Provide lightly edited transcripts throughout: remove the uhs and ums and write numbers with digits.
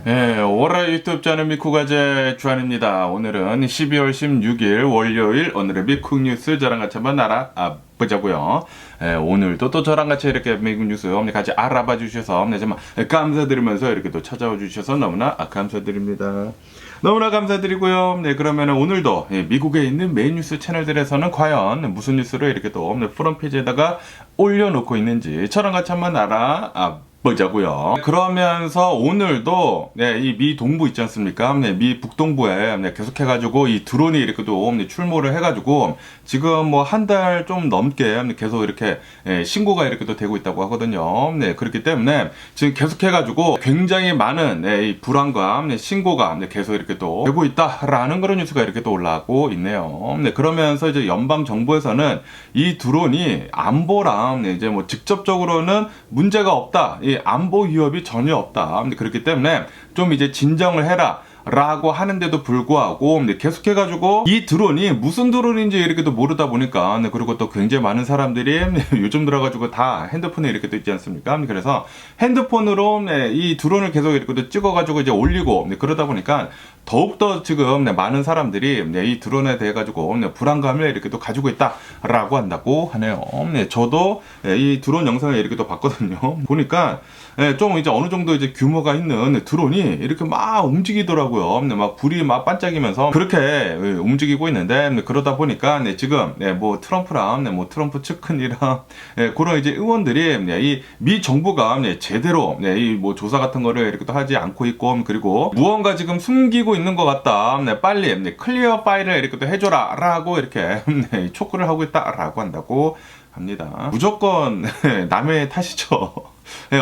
네, 월화 유튜브 채널 미쿠가제 주한입니다. 오늘은 12월 16일 월요일 오늘의 미쿡 뉴스 저랑 같이 한번 알아보자고요. 오늘도 또 저랑 같이 이렇게 미국 뉴스 같이 알아봐 주셔서 정말 감사드리면서 이렇게 또 찾아와 주셔서 너무나 감사드립니다. 너무나 감사드리고요. 네, 그러면 오늘도 미국에 있는 메인 뉴스 채널들에서는 과연 무슨 뉴스를 이렇게 또 프론페이지에다가 올려놓고 있는지 저랑 같이 한번 보자고요. 그러면서 오늘도 이 미 동부 있지 않습니까? 미 북동부에 계속해가지고 이 드론이 이렇게 또 출몰을 해가지고 지금 뭐 한 달 좀 넘게 계속 이렇게 신고가 이렇게 또 되고 있다고 하거든요. 그렇기 때문에 지금 계속해가지고 굉장히 많은 이 불안과 신고가 계속 이렇게 또 되고 있다라는 그런 뉴스가 이렇게 또 올라오고 있네요. 그러면서 이제 연방 정부에서는 이 드론이 안보랑 이제 뭐 직접적으로는 문제가 없다. 이 안보 위협이 전혀 없다. 그렇기 때문에 좀 이제 진정을 해라. 라고 하는데도 불구하고 계속해가지고 이 드론이 무슨 드론인지 이렇게 또 모르다 보니까 그리고 또 굉장히 많은 사람들이 요즘 들어가지고 다 핸드폰에 이렇게 또 있지 않습니까? 그래서 핸드폰으로 이 드론을 계속 이렇게 또 찍어가지고 이제 올리고 그러다 보니까 더욱더 지금 많은 사람들이 이 드론에 대해 가지고 불안감을 이렇게 또 가지고 있다라고 한다고 하네요. 저도 이 드론 영상을 이렇게 또 봤거든요. 보니까 좀 이제 어느 정도 이제 규모가 있는 드론이 이렇게 막 움직이더라고요. 막 불이 막 반짝이면서 그렇게 움직이고 있는데 그러다 보니까 지금 뭐 트럼프랑 뭐 트럼프 측근이랑 그런 이제 의원들이 이 미 정부가 제대로 이 뭐 조사 같은 거를 이렇게 또 하지 않고 있고 그리고 무언가 지금 숨기고 있는 것 같다. 빨리 클리어 파일을 이렇게 또 해줘라 라고 이렇게 촉구를 하고 있다라고 한다고 합니다. 무조건 남의 탓이죠.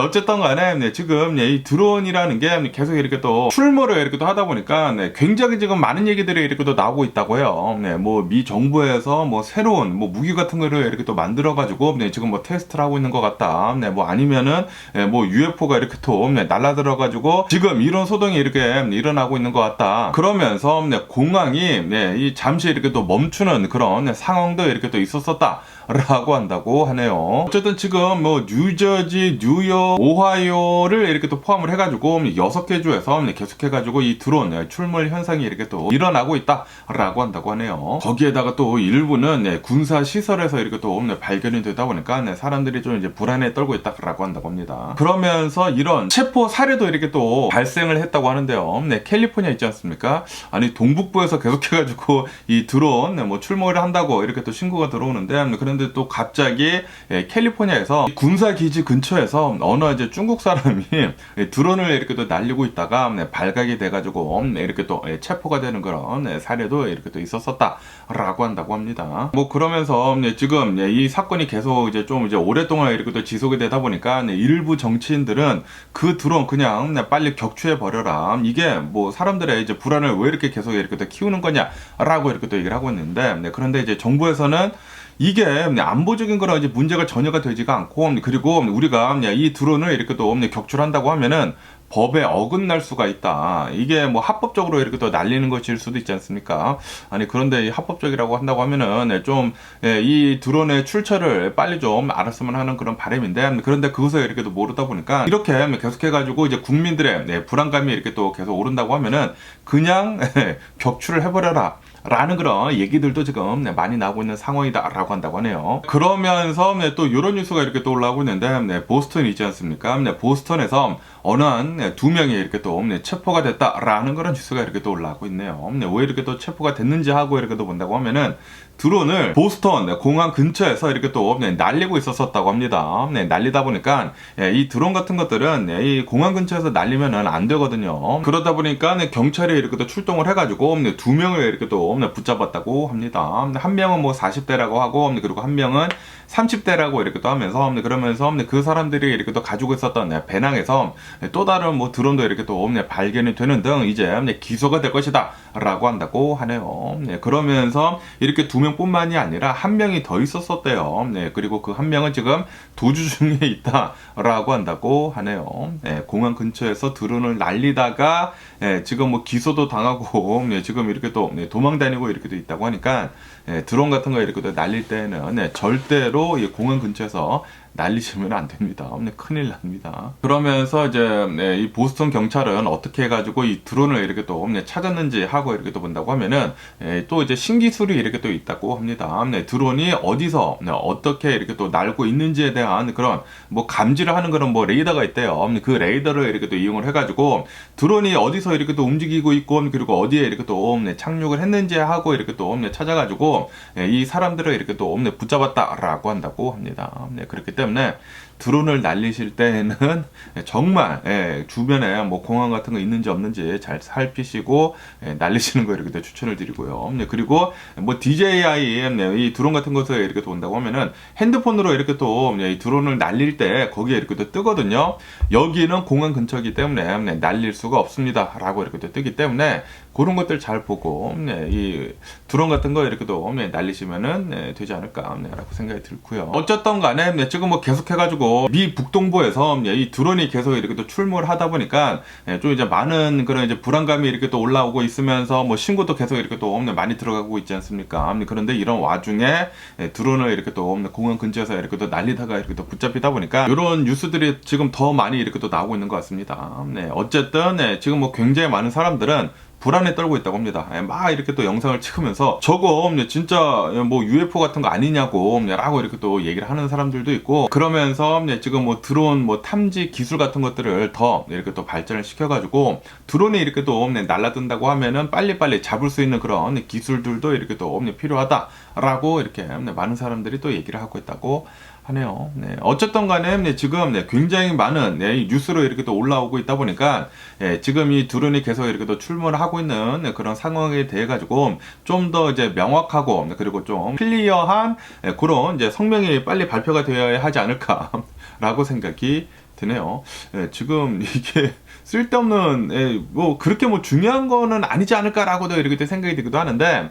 어쨌든 간에 지금 이 드론이라는 게 계속 이렇게 또 출몰을 이렇게 또 하다 보니까 굉장히 지금 많은 얘기들이 이렇게 또 나오고 있다고 해요. 뭐 미 정부에서 뭐 새로운 뭐 무기 같은 거를 이렇게 또 만들어 가지고 지금 뭐 테스트를 하고 있는 것 같다. 뭐 아니면은 뭐 UFO가 이렇게 또 날아들어 가지고 지금 이런 소동이 이렇게 일어나고 있는 것 같다. 그러면서 공항이 이 잠시 이렇게 또 멈추는 그런 상황도 이렇게 또 있었었다. 라고 한다고 하네요. 어쨌든 지금 뭐 뉴저지, 뉴욕, 오하이오를 이렇게 또 포함을 해가지고 6개 주에서 계속해가지고 이 드론 출몰 현상이 이렇게 또 일어나고 있다라고 한다고 하네요. 거기에다가 또 일부는 군사 시설에서 이렇게 또 발견이 되다 보니까 사람들이 좀 이제 불안에 떨고 있다라고 한다고 합니다. 그러면서 이런 체포 사례도 이렇게 또 발생을 했다고 하는데요. 캘리포니아 있지 않습니까? 아니 동북부에서 계속해가지고 이 드론 뭐 출몰을 한다고 이렇게 또 신고가 들어오는데 그런데 또 갑자기 캘리포니아에서 군사기지 근처에서 어느 이제 중국 사람이 드론을 이렇게 또 날리고 있다가 발각이 돼가지고 이렇게 또 체포가 되는 그런 사례도 이렇게 또 있었었다라고 한다고 합니다. 뭐 그러면서 지금 이 사건이 계속 이제 좀 이제 오랫동안 이렇게 또 지속이 되다 보니까 일부 정치인들은 그 드론 그냥 빨리 격추해 버려라. 이게 뭐 사람들의 이제 불안을 왜 이렇게 계속 이렇게 또 키우는 거냐라고 이렇게 또 얘기를 하고 있는데 그런데 이제 정부에서는 이게 안보적인 거랑 이제 문제가 전혀가 되지가 않고 그리고 우리가 이 드론을 이렇게 또 격출한다고 하면은 법에 어긋날 수가 있다. 이게 뭐 합법적으로 이렇게 또 날리는 것일 수도 있지 않습니까? 아니 그런데 합법적이라고 한다고 하면은 좀 이 드론의 출처를 빨리 좀 알았으면 하는 그런 바람인데 그런데 그것을 이렇게 또 모르다 보니까 이렇게 계속해가지고 이제 국민들의 불안감이 이렇게 또 계속 오른다고 하면은 그냥 격출을 해버려라. 라는 그런 얘기들도 지금 많이 나오고 있는 상황이다라고 한다고 하네요. 그러면서 또 이런 뉴스가 이렇게 또 올라오고 있는데 보스턴이 있지 않습니까? 보스턴에서 어느 한 두 명이 이렇게 또 체포가 됐다라는 그런 뉴스가 이렇게 또 올라오고 있네요. 왜 이렇게 또 체포가 됐는지 하고 이렇게 또 본다고 하면은 드론을 보스턴 공항 근처에서 이렇게 또 날리고 있었다고 합니다. 날리다 보니까 이 드론 같은 것들은 이 공항 근처에서 날리면은 안 되거든요. 그러다 보니까 경찰이 이렇게 또 출동을 해가지고 두 명을 이렇게 또 붙잡았다고 합니다. 한 명은 뭐 40대라고 하고 그리고 한 명은 30대라고 이렇게 또 하면서 그러면서 그 사람들이 이렇게 또 가지고 있었던 배낭에서 또 다른 뭐 드론도 이렇게 또 발견이 되는 등 이제 기소가 될 것이다 라고 한다고 하네요. 그러면서 이렇게 두 명뿐만이 아니라 한 명이 더 있었었대요. 그리고 그 한 명은 지금 도주 중에 있다라고 한다고 하네요. 공항 근처에서 드론을 날리다가 지금 뭐 기소도 당하고 지금 이렇게 또 도망 다니고 이렇게 도 있다고 하니까 드론 같은 거 이렇게 또 날릴 때는 절대로 이 공항 근처에서 날리시면 안 됩니다. 큰일 납니다. 그러면서 이제 이 보스턴 경찰은 어떻게 해가지고 이 드론을 이렇게 또 찾았는지 하고 이렇게 또 본다고 하면은 또 이제 신기술이 이렇게 또 있다고 합니다. 드론이 어디서 어떻게 이렇게 또 날고 있는지에 대한 그런 뭐 감지를 하는 그런 뭐 레이더가 있대요. 그 레이더를 이렇게 또 이용을 해가지고 드론이 어디서 이렇게 또 움직이고 있고 그리고 어디에 이렇게 또 착륙을 했는지 하고 이렇게 또 찾아가지고 이 사람들을 이렇게 또 붙잡았다라고 한다고 합니다. 그렇기 때문에 드론을 날리실 때는 정말 주변에 뭐 공항 같은 거 있는지 없는지 잘 살피시고 날리시는 거 이렇게 추천을 드리고요. 그리고 뭐 DJI 이 드론 같은 것을 이렇게 또 온다고 하면은 핸드폰으로 이렇게 또 이 드론을 날릴 때 거기에 이렇게 또 뜨거든요. 여기는 공항 근처이기 때문에 날릴 수가 없습니다라고 이렇게 또 뜨기 때문에 그런 것들 잘 보고 이 드론 같은 거 이렇게 또 날리시면은 되지 않을까라고 생각이 들고요. 어쨌든 간에 지금 뭐 계속해가지고 미 북동부에서 이 드론이 계속 이렇게 또 출몰을 하다 보니까 좀 이제 많은 그런 이제 불안감이 이렇게 또 올라오고 있으면서 뭐 신고도 계속 이렇게 또 많이 들어가고 있지 않습니까? 그런데 이런 와중에 드론을 이렇게 또 공항 근처에서 이렇게 또 날리다가 이렇게 또 붙잡히다 보니까 이런 뉴스들이 지금 더 많이 이렇게 또 나오고 있는 것 같습니다. 어쨌든 지금 뭐 굉장히 많은 사람들은 불안에 떨고 있다고 합니다. 막 이렇게 또 영상을 찍으면서 저거 진짜 뭐 UFO 같은 거 아니냐고 라고 이렇게 또 얘기를 하는 사람들도 있고, 그러면서 지금 뭐 드론 뭐 탐지 기술 같은 것들을 더 이렇게 또 발전을 시켜가지고 드론이 이렇게 또 날아든다고 하면은 빨리빨리 잡을 수 있는 그런 기술들도 이렇게 또 필요하다라고 이렇게 많은 사람들이 또 얘기를 하고 있다고 하네요. 어쨌든 간에 지금 굉장히 많은 뉴스로 이렇게 또 올라오고 있다 보니까 지금 이 드론이 계속 이렇게 또 출몰을 하고 있는 그런 상황에 대해 가지고 좀 더 이제 명확하고 그리고 좀 클리어한 그런 이제 성명이 빨리 발표가 되어야 하지 않을까라고 생각이 드네요. 지금 이게 쓸데없는 뭐 그렇게 뭐 중요한 거는 아니지 않을까라고도 이렇게 생각이 들기도 하는데,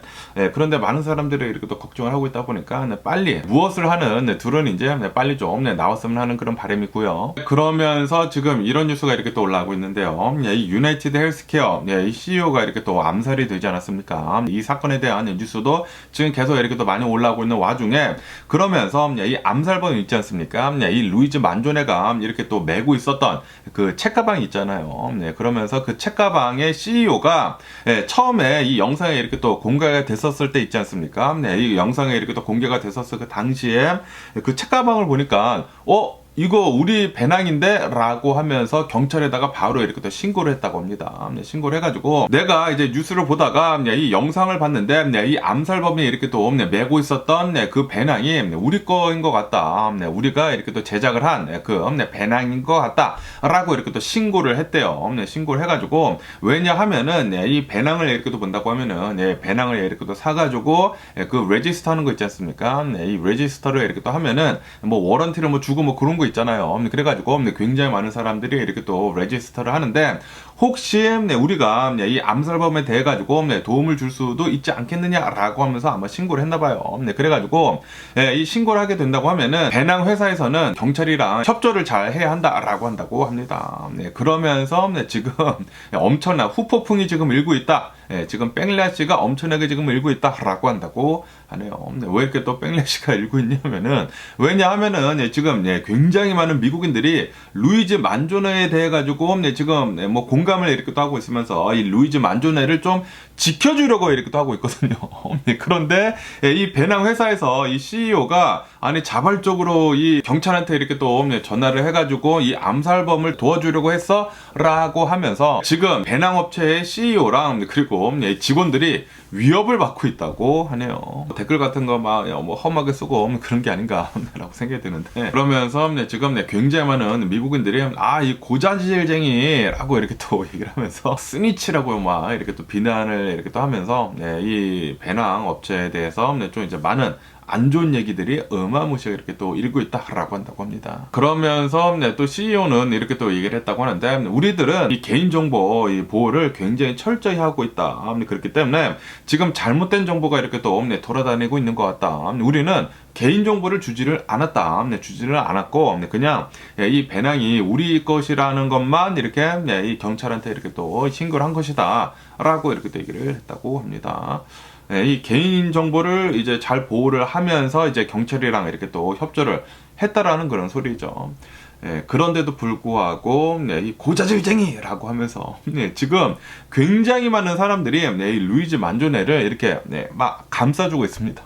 그런데 많은 사람들이 이렇게 또 걱정을 하고 있다 보니까 빨리 무엇을 하는 드론이 이제 빨리 좀 나왔으면 하는 그런 바람이고요. 그러면서 지금 이런 뉴스가 이렇게 또 올라오고 있는데요. 이 유나이티드 헬스케어 이 CEO가 이렇게 또 암살이 되지 않았습니까? 이 사건에 대한 뉴스도 지금 계속 이렇게 또 많이 올라오고 있는 와중에, 그러면서 이 암살범 있지 않습니까? 이 루이즈 만조네가 이렇게 또 메고 있었던 그 책가방이 있잖아요. 그러면서 그 책가방의 CEO가 처음에 이 영상에 이렇게 또 공개가 됐었을 때 있지 않습니까? 이 영상에 이렇게 또 공개가 됐었을 그 당시에 그 책가방을 보니까 이거 우리 배낭인데? 라고 하면서 경찰에다가 바로 이렇게 또 신고를 했다고 합니다. 신고를 해가지고 내가 이제 뉴스를 보다가 이 영상을 봤는데 이 암살범이 이렇게 또 메고 있었던 그 배낭이 우리 거인 것 같다. 우리가 이렇게 또 제작을 한 그 배낭인 것 같다. 라고 이렇게 또 신고를 했대요. 신고를 해가지고 왜냐하면은 이 배낭을 이렇게 또 본다고 하면은 배낭을 이렇게 또 사가지고 그 레지스터 하는 거 있지 않습니까? 이 레지스터를 이렇게 또 하면은 뭐 워런티를 뭐 주고 뭐 그런 거 있잖아요. 그래가지고 굉장히 많은 사람들이 이렇게 또 레지스터를 하는데, 혹시 우리가 이 암살범에 대해 가지고 도움을 줄 수도 있지 않겠느냐라고 하면서 아마 신고를 했나봐요. 그래가지고 이 신고를 하게 된다고 하면은 배낭 회사에서는 경찰이랑 협조를 잘 해야 한다라고 한다고 합니다. 그러면서 지금 엄청난 후폭풍이 지금 일고 있다. 지금 백래시가 엄청나게 지금 일고 있다라고 한다고 하네요. 왜 이렇게 또 백래시가 일고 있냐면은, 왜냐하면은 지금 굉장히 많은 미국인들이 루이즈 만조네에 대해 가지고 지금 뭐 공감을 이렇게 또 하고 있으면서 이 루이즈 만조네를 좀 지켜주려고 이렇게 또 하고 있거든요. 그런데 이 배낭 회사에서 이 CEO가 아니 자발적으로 이 경찰한테 이렇게 또 전화를 해가지고 이 암살범을 도와주려고 했어라고 하면서 지금 배낭 업체의 CEO랑 그리고 직원들이 위협을 받고 있다고 하네요. 댓글 같은 거 막 뭐 험하게 쓰고 그런 게 아닌가라고 생각이 드는데, 그러면서 지금 굉장히 많은 미국인들이 이 고자질쟁이라고 이렇게 또 얘기를 하면서 스니치라고 막 이렇게 또 비난을 이렇게 또 하면서 이 배낭 업체에 대해서 좀 이제 많은 안 좋은 얘기들이 어마무시하게 이렇게 또 일고 있다라고 한다고 합니다. 그러면서 또 CEO는 이렇게 또 얘기를 했다고 하는데, 우리들은 이 개인정보 이 보호를 굉장히 철저히 하고 있다. 그렇기 때문에 지금 잘못된 정보가 이렇게 또 돌아다니고 있는 것 같다. 우리는 개인정보를 주지를 않았다. 주지를 않았고 그냥 이 배낭이 우리 것이라는 것만 이렇게 이 경찰한테 이렇게 또 신고를 한 것이다 라고 이렇게 또 얘기를 했다고 합니다. 이 개인 정보를 이제 잘 보호를 하면서 이제 경찰이랑 이렇게 또 협조를 했다라는 그런 소리죠. 그런데도 불구하고 이 고자질쟁이라고 하면서 지금 굉장히 많은 사람들이 이 루이지 만조네를 이렇게 막 감싸주고 있습니다.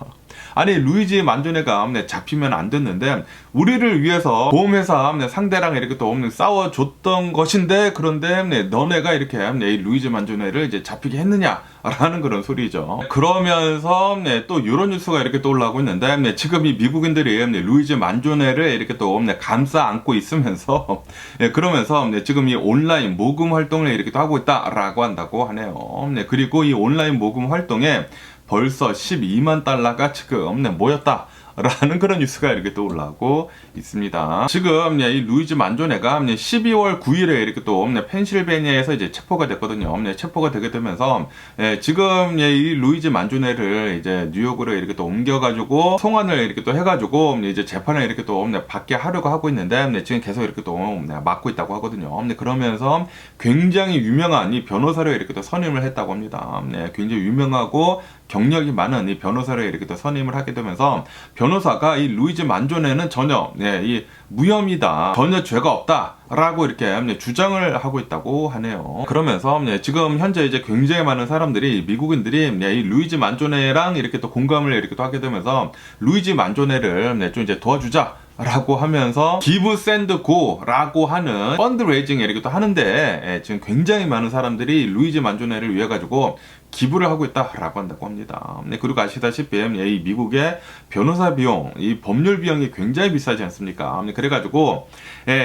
아니 루이지 만조네가 잡히면 안 됐는데 우리를 위해서 보험회사 상대랑 이렇게 또 싸워줬던 것인데, 그런데 너네가 이렇게 이 루이지 만조네를 이제 잡히게 했느냐라는 그런 소리죠. 그러면서 또 이런 뉴스가 이렇게 또 올라오고 있는데, 지금 이 미국인들이 루이지 만조네를 이렇게 또 감싸 안고 있으면서 그러면서 지금 이 온라인 모금 활동을 이렇게 또 하고 있다라고 한다고 하네요. 그리고 이 온라인 모금 활동에 벌써 12만 달러가 지금 모였다 라는 그런 뉴스가 이렇게 또 올라오고 있습니다. 지금 이 루이지 만조네가 12월 9일에 이렇게 또 펜실베니아에서 이제 체포가 됐거든요. 체포가 되게 되면서 지금 이 루이지 만조네를 이제 뉴욕으로 이렇게 또 옮겨가지고 송환을 이렇게 또 해가지고 이제 재판을 이렇게 또 받게 하려고 하고 있는데, 지금 계속 이렇게 또 막고 있다고 하거든요. 그러면서 굉장히 유명한 이 변호사를 이렇게 또 선임을 했다고 합니다. 굉장히 유명하고 경력이 많은 이 변호사를 이렇게 또 선임을 하게 되면서, 변호사가 이 루이지 만조네는 전혀 이 무혐의다, 전혀 죄가 없다라고 이렇게 주장을 하고 있다고 하네요. 그러면서 지금 현재 이제 굉장히 많은 사람들이, 미국인들이 이 루이지 만조네랑 이렇게 또 공감을 이렇게 또 하게 되면서 루이지 만조네를 좀 이제 도와주자 라고 하면서 Give, Send, Go 라고 하는 펀드레이징 이렇게 또 하는데, 지금 굉장히 많은 사람들이 루이지 만조네를 위해 가지고 기부를 하고 있다라고 한다고 합니다. 그리고 아시다시피 이 미국의 변호사 비용, 이 법률 비용이 굉장히 비싸지 않습니까? 그래가지고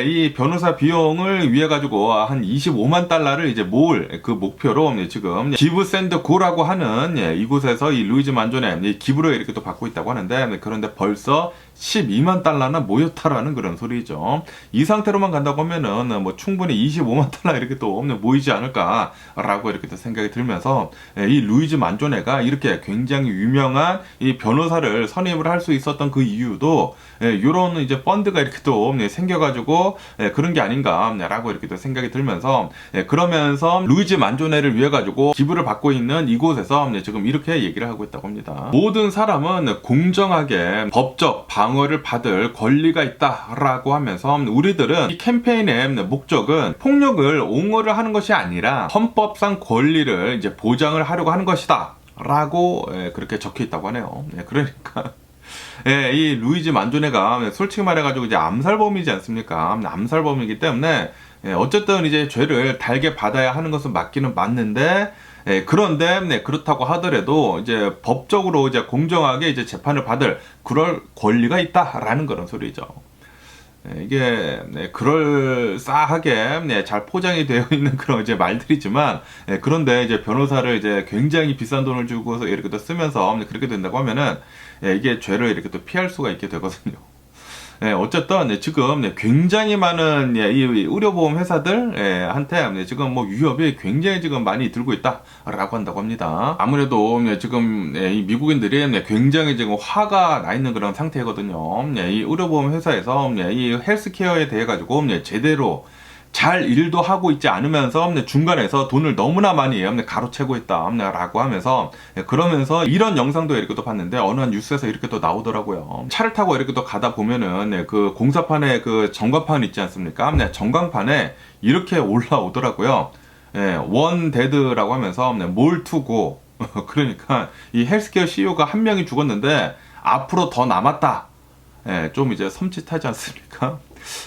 이 변호사 비용을 위해 가지고 한 25만 달러를 이제 모을 그 목표로 지금 Give, Send, Go라고 하는 이곳에서 이 루이지 만조네 기부를 이렇게 또 받고 있다고 하는데, 그런데 벌써 12만 달러나 모였다라는 그런 소리죠. 이 상태로만 간다고 하면은 뭐 충분히 25만 달러 이렇게 또 모이지 않을까라고 이렇게 또 생각이 들면서, 이 루이지 만조네가 이렇게 굉장히 유명한 이 변호사를 선임을 할 수 있었던 그 이유도 요런 이제 펀드가 이렇게 또 생겨가지고 그런 게 아닌가라고 이렇게 또 생각이 들면서, 그러면서 루이지 만조네를 위해 가지고 기부를 받고 있는 이곳에서 지금 이렇게 얘기를 하고 있다고 합니다. 모든 사람은 공정하게 법적 방어를 받을 권리가 있다라고 하면서, 우리들은 이 캠페인의 목적은 폭력을 옹호를 하는 것이 아니라 헌법상 권리를 이제 보장을 하려고 하는 것이다 라고 그렇게 적혀 있다고 하네요. 그러니까 이 루이지 만조네가 솔직히 말해가지고 이제 암살범이지 않습니까? 암살범이기 때문에 어쨌든 이제 죄를 달게 받아야 하는 것은 맞기는 맞는데, 그런데 그렇다고 하더라도 이제 법적으로 이제 공정하게 이제 재판을 받을 그럴 권리가 있다라는 그런 소리죠. 이게 그럴싸하게 잘 포장이 되어 있는 그런 이제 말들이지만, 그런데 이제 변호사를 이제 굉장히 비싼 돈을 주고서 이렇게 또 쓰면서 그렇게 된다고 하면은 이게 죄를 이렇게 또 피할 수가 있게 되거든요. 어쨌든 지금 굉장히 많은 이 의료보험 회사들 한테 지금 뭐 위협이 굉장히 지금 많이 들고 있다라고 한다고 합니다. 아무래도 지금 이 미국인들이 굉장히 지금 화가 나 있는 그런 상태거든요. 이 의료보험 회사에서 이 헬스케어에 대해 가지고 제대로 잘 일도 하고 있지 않으면서 중간에서 돈을 너무나 많이 가로채고 있다라고 하면서, 그러면서 이런 영상도 이렇게 또 봤는데 어느 한 뉴스에서 이렇게 또 나오더라고요. 차를 타고 이렇게 또 가다 보면은 그 공사판에 그 전광판 있지 않습니까? 전광판에 이렇게 올라오더라고요. 원 데드라고 하면서 몰 투고 그러니까 이 헬스케어 CEO가 한 명이 죽었는데 앞으로 더 남았다. 좀 이제 섬찟하지 않습니까?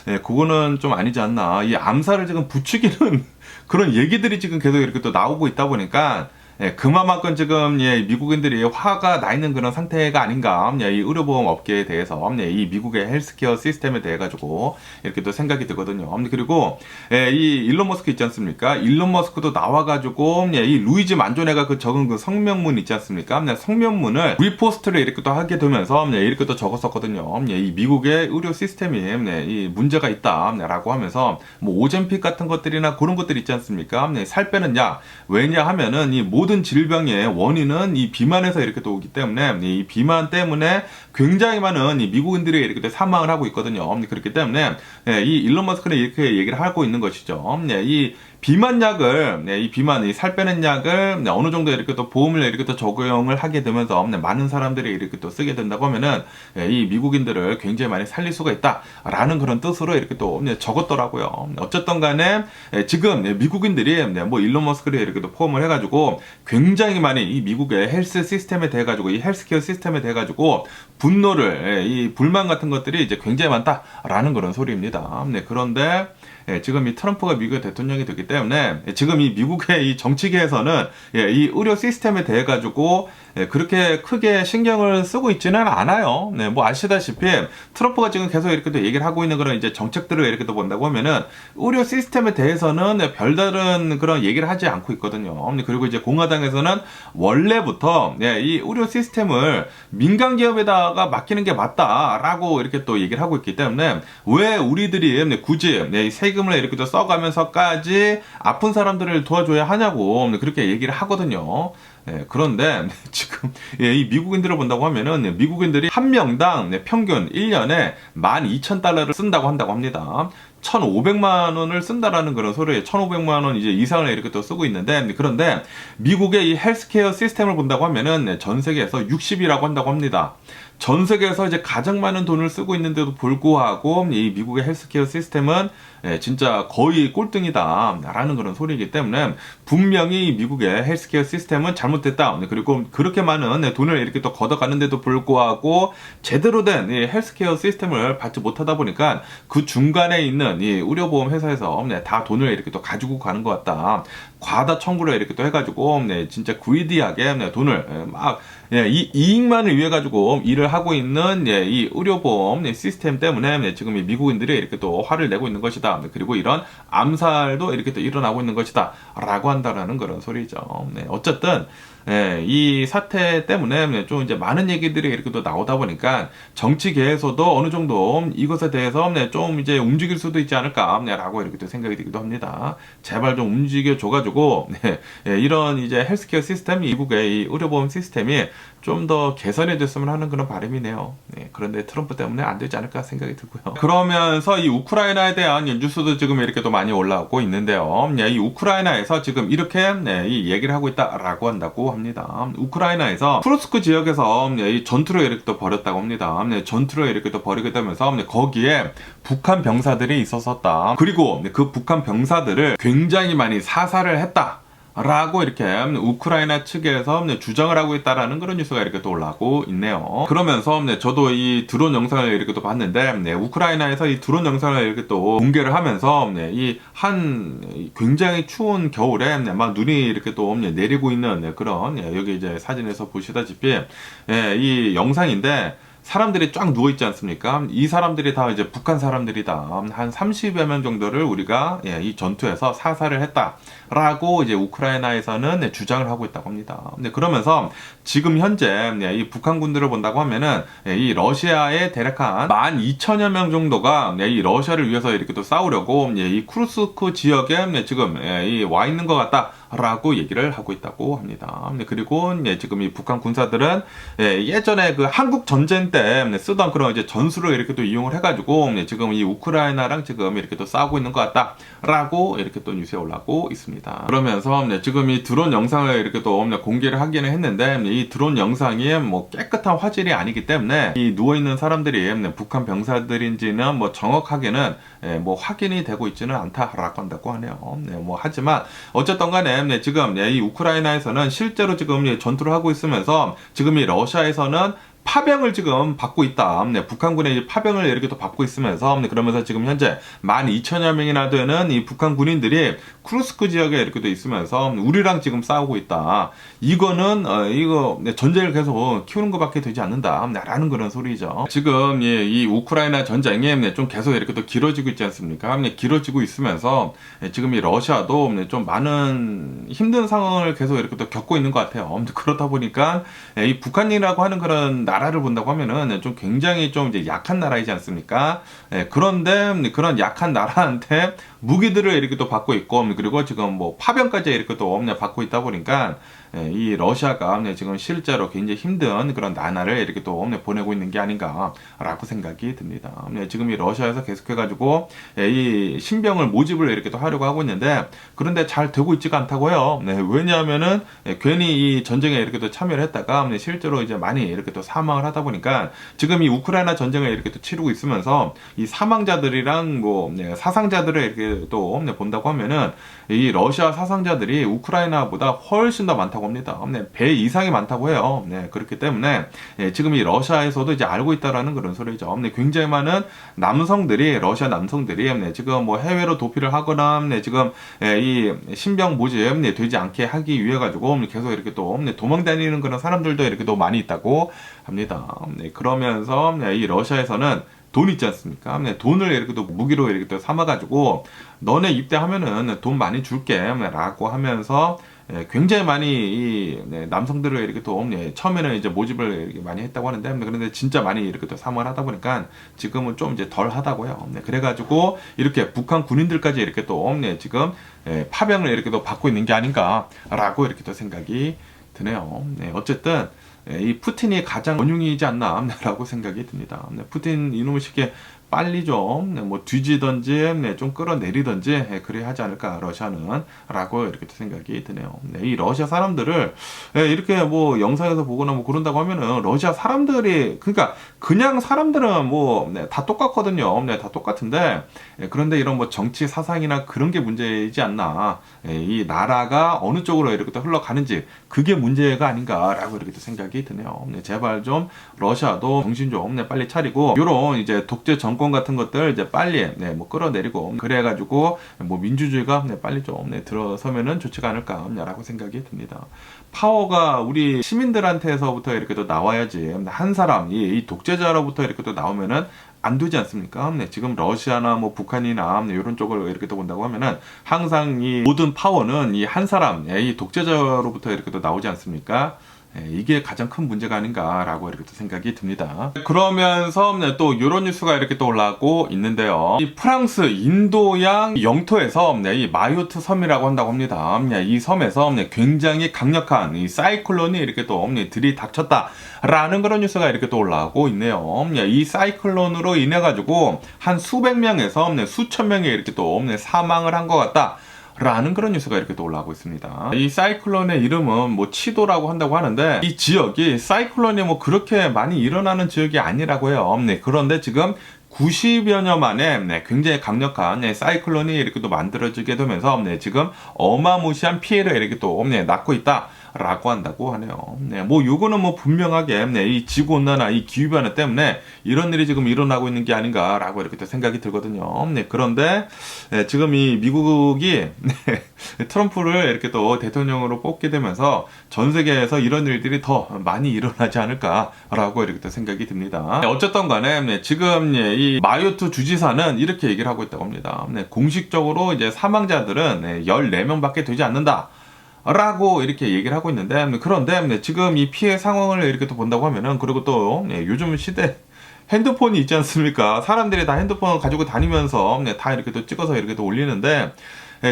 그거는 좀 아니지 않나. 이 암살을 지금 부추기는 그런 얘기들이 지금 계속 이렇게 또 나오고 있다 보니까, 그만큼 지금 미국인들이 화가 나 있는 그런 상태가 아닌가. 이 의료보험 업계에 대해서 이 미국의 헬스케어 시스템에 대해 가지고 이렇게 또 생각이 들거든요. 그리고 이 일론 머스크 있지 않습니까? 일론 머스크도 나와가지고 이 루이지 만조네가 그 적은 그 성명문 있지 않습니까? 성명문을 리포스트를 이렇게 또 하게 되면서 이렇게 또 적었었거든요. 이 미국의 의료 시스템이 이 문제가 있다라고 하면서, 뭐 오젬픽 같은 것들이나 그런 것들 있지 않습니까? 살 빼는 약, 왜냐 하면은 이 모든 질병의 원인은 이 비만에서 이렇게 또 오기 때문에, 이 비만 때문에 굉장히 많은 이 미국인들이 이렇게 또 사망을 하고 있거든요. 그렇기 때문에 이 일론 머스크는 이렇게 얘기를 하고 있는 것이죠. 이 비만약을, 이 비만, 이 살 빼는 약을 어느 정도 이렇게 또 보험을 이렇게 또 적용을 하게 되면서 많은 사람들이 이렇게 또 쓰게 된다고 하면은 이 미국인들을 굉장히 많이 살릴 수가 있다라는 그런 뜻으로 이렇게 또 적었더라고요. 어쨌든 간에 지금 미국인들이 뭐 일론 머스크를 이렇게 또 포함을 해가지고 굉장히 많이 이 미국의 헬스 시스템에 대해 가지고 이 헬스케어 시스템에 대해 가지고 분노를, 이 불만 같은 것들이 이제 굉장히 많다라는 그런 소리입니다. 그런데 지금 이 트럼프가 미국의 대통령이 됐기 때문에 지금 이 미국의 이 정치계에서는 이 의료 시스템에 대해 가지고 그렇게 크게 신경을 쓰고 있지는 않아요. 뭐 아시다시피 트럼프가 지금 계속 이렇게 또 얘기를 하고 있는 그런 이제 정책들을 이렇게 또 본다고 하면은 의료 시스템에 대해서는 별다른 그런 얘기를 하지 않고 있거든요. 그리고 이제 공화당에서는 원래부터 이 의료 시스템을 민간 기업에다가 맡기는 게 맞다라고 이렇게 또 얘기를 하고 있기 때문에 왜 우리들이 굳이 세금을 이렇게 또 써가면서까지 아픈 사람들을 도와줘야 하냐고 그렇게 얘기를 하거든요. 그런데 지금 이 미국인들을 본다고 하면은 미국인들이 한 명당 평균 1년에 12,000달러를 쓴다고 한다고 합니다. 1,500만 원을 쓴다라는 그런 소리예요. 1,500만 원 이제 이상을 이렇게 또 쓰고 있는데, 그런데 미국의 이 헬스케어 시스템을 본다고 하면은 전 세계에서 60이라고 한다고 합니다. 전 세계에서 이제 가장 많은 돈을 쓰고 있는데도 불구하고 이 미국의 헬스케어 시스템은 진짜 거의 꼴등이다라는 그런 소리이기 때문에 분명히 미국의 헬스케어 시스템은 잘못됐다. 그리고 그렇게 많은 돈을 이렇게 또 걷어가는데도 불구하고 제대로 된 이 헬스케어 시스템을 받지 못하다 보니까 그 중간에 있는 이 의료보험 회사에서 다 돈을 이렇게 또 가지고 가는 것 같다. 과다 청구를 이렇게 또 해가지고 진짜 구이디하게 돈을 막 이 이익만을 위해 가지고 일을 하고 있는 이 의료보험 시스템 때문에 지금 이 미국인들이 이렇게 또 화를 내고 있는 것이다. 그리고 이런 암살도 이렇게 또 일어나고 있는 것이다라고 한다라는 그런 소리죠. 어쨌든 이 사태 때문에 좀 이제 많은 얘기들이 이렇게 또 나오다 보니까 정치계에서도 어느 정도 이것에 대해서 좀 이제 움직일 수도 있지 않을까라고 이렇게 또 생각이 들기도 합니다. 제발 좀 움직여줘가지고 이런 이제 헬스케어 시스템, 미국의 이 의료보험 시스템이 좀 더 개선이 됐으면 하는 그런 바람이네요. 그런데 트럼프 때문에 안 되지 않을까 생각이 들고요. 그러면서 이 우크라이나에 대한 뉴스도 지금 이렇게 또 많이 올라오고 있는데요. 이 우크라이나에서 지금 이렇게 이 얘기를 하고 있다라고 한다고 합니다. 우크라이나에서 쿠르스크 지역에서 이 전투를 이렇게 또 벌였다고 합니다. 전투를 이렇게 또 벌이게 되면서 거기에 북한 병사들이 있었었다. 그리고 그 북한 병사들을 굉장히 많이 사살을 했다. 라고 이렇게 우크라이나 측에서 주장을 하고 있다라는 그런 뉴스가 이렇게 또 올라오고 있네요. 그러면서 저도 이 드론 영상을 이렇게 또 봤는데 우크라이나에서 이 드론 영상을 이렇게 또 공개를 하면서 이 한 굉장히 추운 겨울에 막 눈이 이렇게 또 내리고 있는 그런 여기 이제 사진에서 보시다시피 이 영상인데 사람들이 쫙 누워있지 않습니까? 이 사람들이 다 이제 북한 사람들이다. 한 30여 명 정도를 우리가 이 전투에서 사살을 했다라고 이제 우크라이나에서는 주장을 하고 있다고 합니다. 그러면서 지금 현재 이 북한 군들을 본다고 하면은 이 러시아의 대략 한 12,000여 명 정도가 이 러시아를 위해서 이렇게 또 싸우려고 이 쿠르스크 지역에 지금 와 있는 것 같다. 라고 얘기를 하고 있다고 합니다. 그리고 지금 이 북한 군사들은 예전에 그 한국 전쟁 때 쓰던 그런 이제 전술을 이렇게 또 이용을 해가지고 지금 이 우크라이나랑 지금 이렇게 또 싸우고 있는 것 같다라고 이렇게 또 뉴스에 올라오고 있습니다. 그러면서 지금 이 드론 영상을 이렇게 또 공개를 하기는 했는데 이 드론 영상이 뭐 깨끗한 화질이 아니기 때문에 이 누워 있는 사람들이 북한 병사들인지는 뭐 정확하게는 뭐 확인이 되고 있지는 않다라고 한다고 하네요. 뭐 하지만 어쨌든 간에 지금 이 우크라이나에서는 실제로 지금 전투를 하고 있으면서 지금 이 러시아에서는 파병을 지금 받고 있다. 북한군의 파병을 이렇게 또 받고 있으면서 그러면서 지금 현재 12,000여 명이나 되는 이 북한 군인들이 쿠르스크 지역에 이렇게 또 있으면서 우리랑 지금 싸우고 있다. 이거는 이거 전쟁을 계속 키우는 것밖에 되지 않는다라는 그런 소리죠. 지금 이 우크라이나 전쟁이 좀 계속 이렇게 또 길어지고 있지 않습니까? 길어지고 있으면서 지금 이 러시아도 좀 많은 힘든 상황을 계속 이렇게 또 겪고 있는 것 같아요. 그러다 보니까 이 북한이라고 하는 그런 나라를 본다고 하면은 좀 굉장히 좀 이제 약한 나라이지 않습니까? 그런데 그런 약한 나라한테 무기들을 이렇게 또 받고 있고 그리고 지금 뭐 파병까지 이렇게 또 받고 있다 보니까 이 러시아가 지금 실제로 굉장히 힘든 그런 나날을 이렇게 또 보내고 있는 게 아닌가라고 생각이 듭니다. 지금 이 러시아에서 계속해가지고 이 신병을 모집을 이렇게 또 하려고 하고 있는데 그런데 잘 되고 있지가 않다고요. 왜냐하면은 괜히 이 전쟁에 이렇게 또 참여를 했다가 실제로 이제 많이 이렇게 또 사망을 하다 보니까 지금 이 우크라이나 전쟁을 이렇게 또 치르고 있으면서 이 사망자들이랑 뭐 사상자들을 이렇게 또 본다고 하면은 이 러시아 사상자들이 우크라이나보다 훨씬 더 많다고 합니다. 배 이상이 많다고 해요. 그렇기 때문에 지금 이 러시아에서도 이제 알고 있다라는 그런 소리죠. 굉장히 많은 남성들이 러시아 남성들이 지금 뭐 해외로 도피를 하거나 지금 이 신병 모집 되지 않게 하기 위해 가지고 계속 이렇게 또 도망 다니는 그런 사람들도 이렇게 또 많이 있다고 합니다. 그러면서 이 러시아에서는 돈 있지 않습니까? 돈을 이렇게 또 무기로 이렇게 또 삼아가지고 너네 입대하면은 돈 많이 줄게 라고 하면서 굉장히 많이 이 남성들을 이렇게 또 처음에는 이제 모집을 이렇게 많이 했다고 하는데 그런데 진짜 많이 이렇게 또 사망을 하다 보니까 지금은 좀 이제 덜 하다고요. 그래가지고 이렇게 북한 군인들까지 이렇게 또 지금 파병을 이렇게 또 받고 있는 게 아닌가라고 이렇게 또 생각이 드네요. 어쨌든 이 푸틴이 가장 원흉이지 않나라고 생각이 듭니다. 푸틴 이놈의 새끼 빨리 좀 뭐 뒤지던지 좀 끌어내리던지 그래야 하지 않을까 러시아는 라고 이렇게 생각이 드네요. 이 러시아 사람들을 이렇게 뭐 영상에서 보거나 뭐 그런다고 하면은 러시아 사람들이 그러니까 그냥 사람들은 뭐 다 똑같거든요. 다 똑같은데 그런데 이런 뭐 정치 사상이나 그런 게 문제이지 않나 이 나라가 어느 쪽으로 이렇게 또 흘러가는지 그게 문제가 아닌가라고 이렇게 생각이 드네요. 제발 좀 러시아도 정신 좀 빨리 차리고 요런 이제 독재 정권 같은 것들 이제 빨리 뭐 끌어내리고 그래가지고 뭐 민주주의가 빨리 좀 들어서면은 좋지가 않을까라고 생각이 듭니다. 파워가 우리 시민들한테서부터 이렇게 또 나와야지 한 사람 이 독재자로부터 이렇게 또 나오면은 안 되지 않습니까? 지금 러시아나 뭐 북한이나 이런 쪽을 이렇게 또 본다고 하면은 항상 이 모든 파워는 이 한 사람, 이 독재자로부터 이렇게 또 나오지 않습니까? 이게 가장 큰 문제가 아닌가라고 이렇게 또 생각이 듭니다. 그러면서 또 이런 뉴스가 이렇게 또 올라오고 있는데요. 이 프랑스 인도양 영토에서 이 마요트 섬이라고 한다고 합니다. 이 섬에서 굉장히 강력한 이 사이클론이 이렇게 또 들이닥쳤다라는 그런 뉴스가 이렇게 또 올라오고 있네요. 이 사이클론으로 인해 가지고 한 수백 명에서 수천 명이 이렇게 또 사망을 한 것 같다. 라는 그런 뉴스가 이렇게 또 올라오고 있습니다. 이 사이클론의 이름은 뭐 치도라고 한다고 하는데 이 지역이 사이클론이 뭐 그렇게 많이 일어나는 지역이 아니라고 해요. 그런데 지금 90여 년 만에 굉장히 강력한 사이클론이 이렇게 또 만들어지게 되면서 지금 어마무시한 피해를 이렇게 또 낳고 있다. 라고 한다고 하네요. 뭐 요거는 뭐 분명하게 이 지구 온난화, 이 기후 변화 때문에 이런 일이 지금 일어나고 있는 게 아닌가라고 이렇게 또 생각이 들거든요. 그런데 지금 이 미국이 트럼프를 이렇게 또 대통령으로 뽑게 되면서 전 세계에서 이런 일들이 더 많이 일어나지 않을까라고 이렇게 또 생각이 듭니다. 어쨌든 간에 지금 이 마요트 주지사는 이렇게 얘기를 하고 있다고 합니다. 공식적으로 이제 사망자들은 14명밖에 되지 않는다. 라고 이렇게 얘기를 하고 있는데 그런데 지금 이 피해 상황을 이렇게 또 본다고 하면은 그리고 또 요즘 시대 핸드폰이 있지 않습니까? 사람들이 다 핸드폰을 가지고 다니면서 다 이렇게 또 찍어서 이렇게 또 올리는데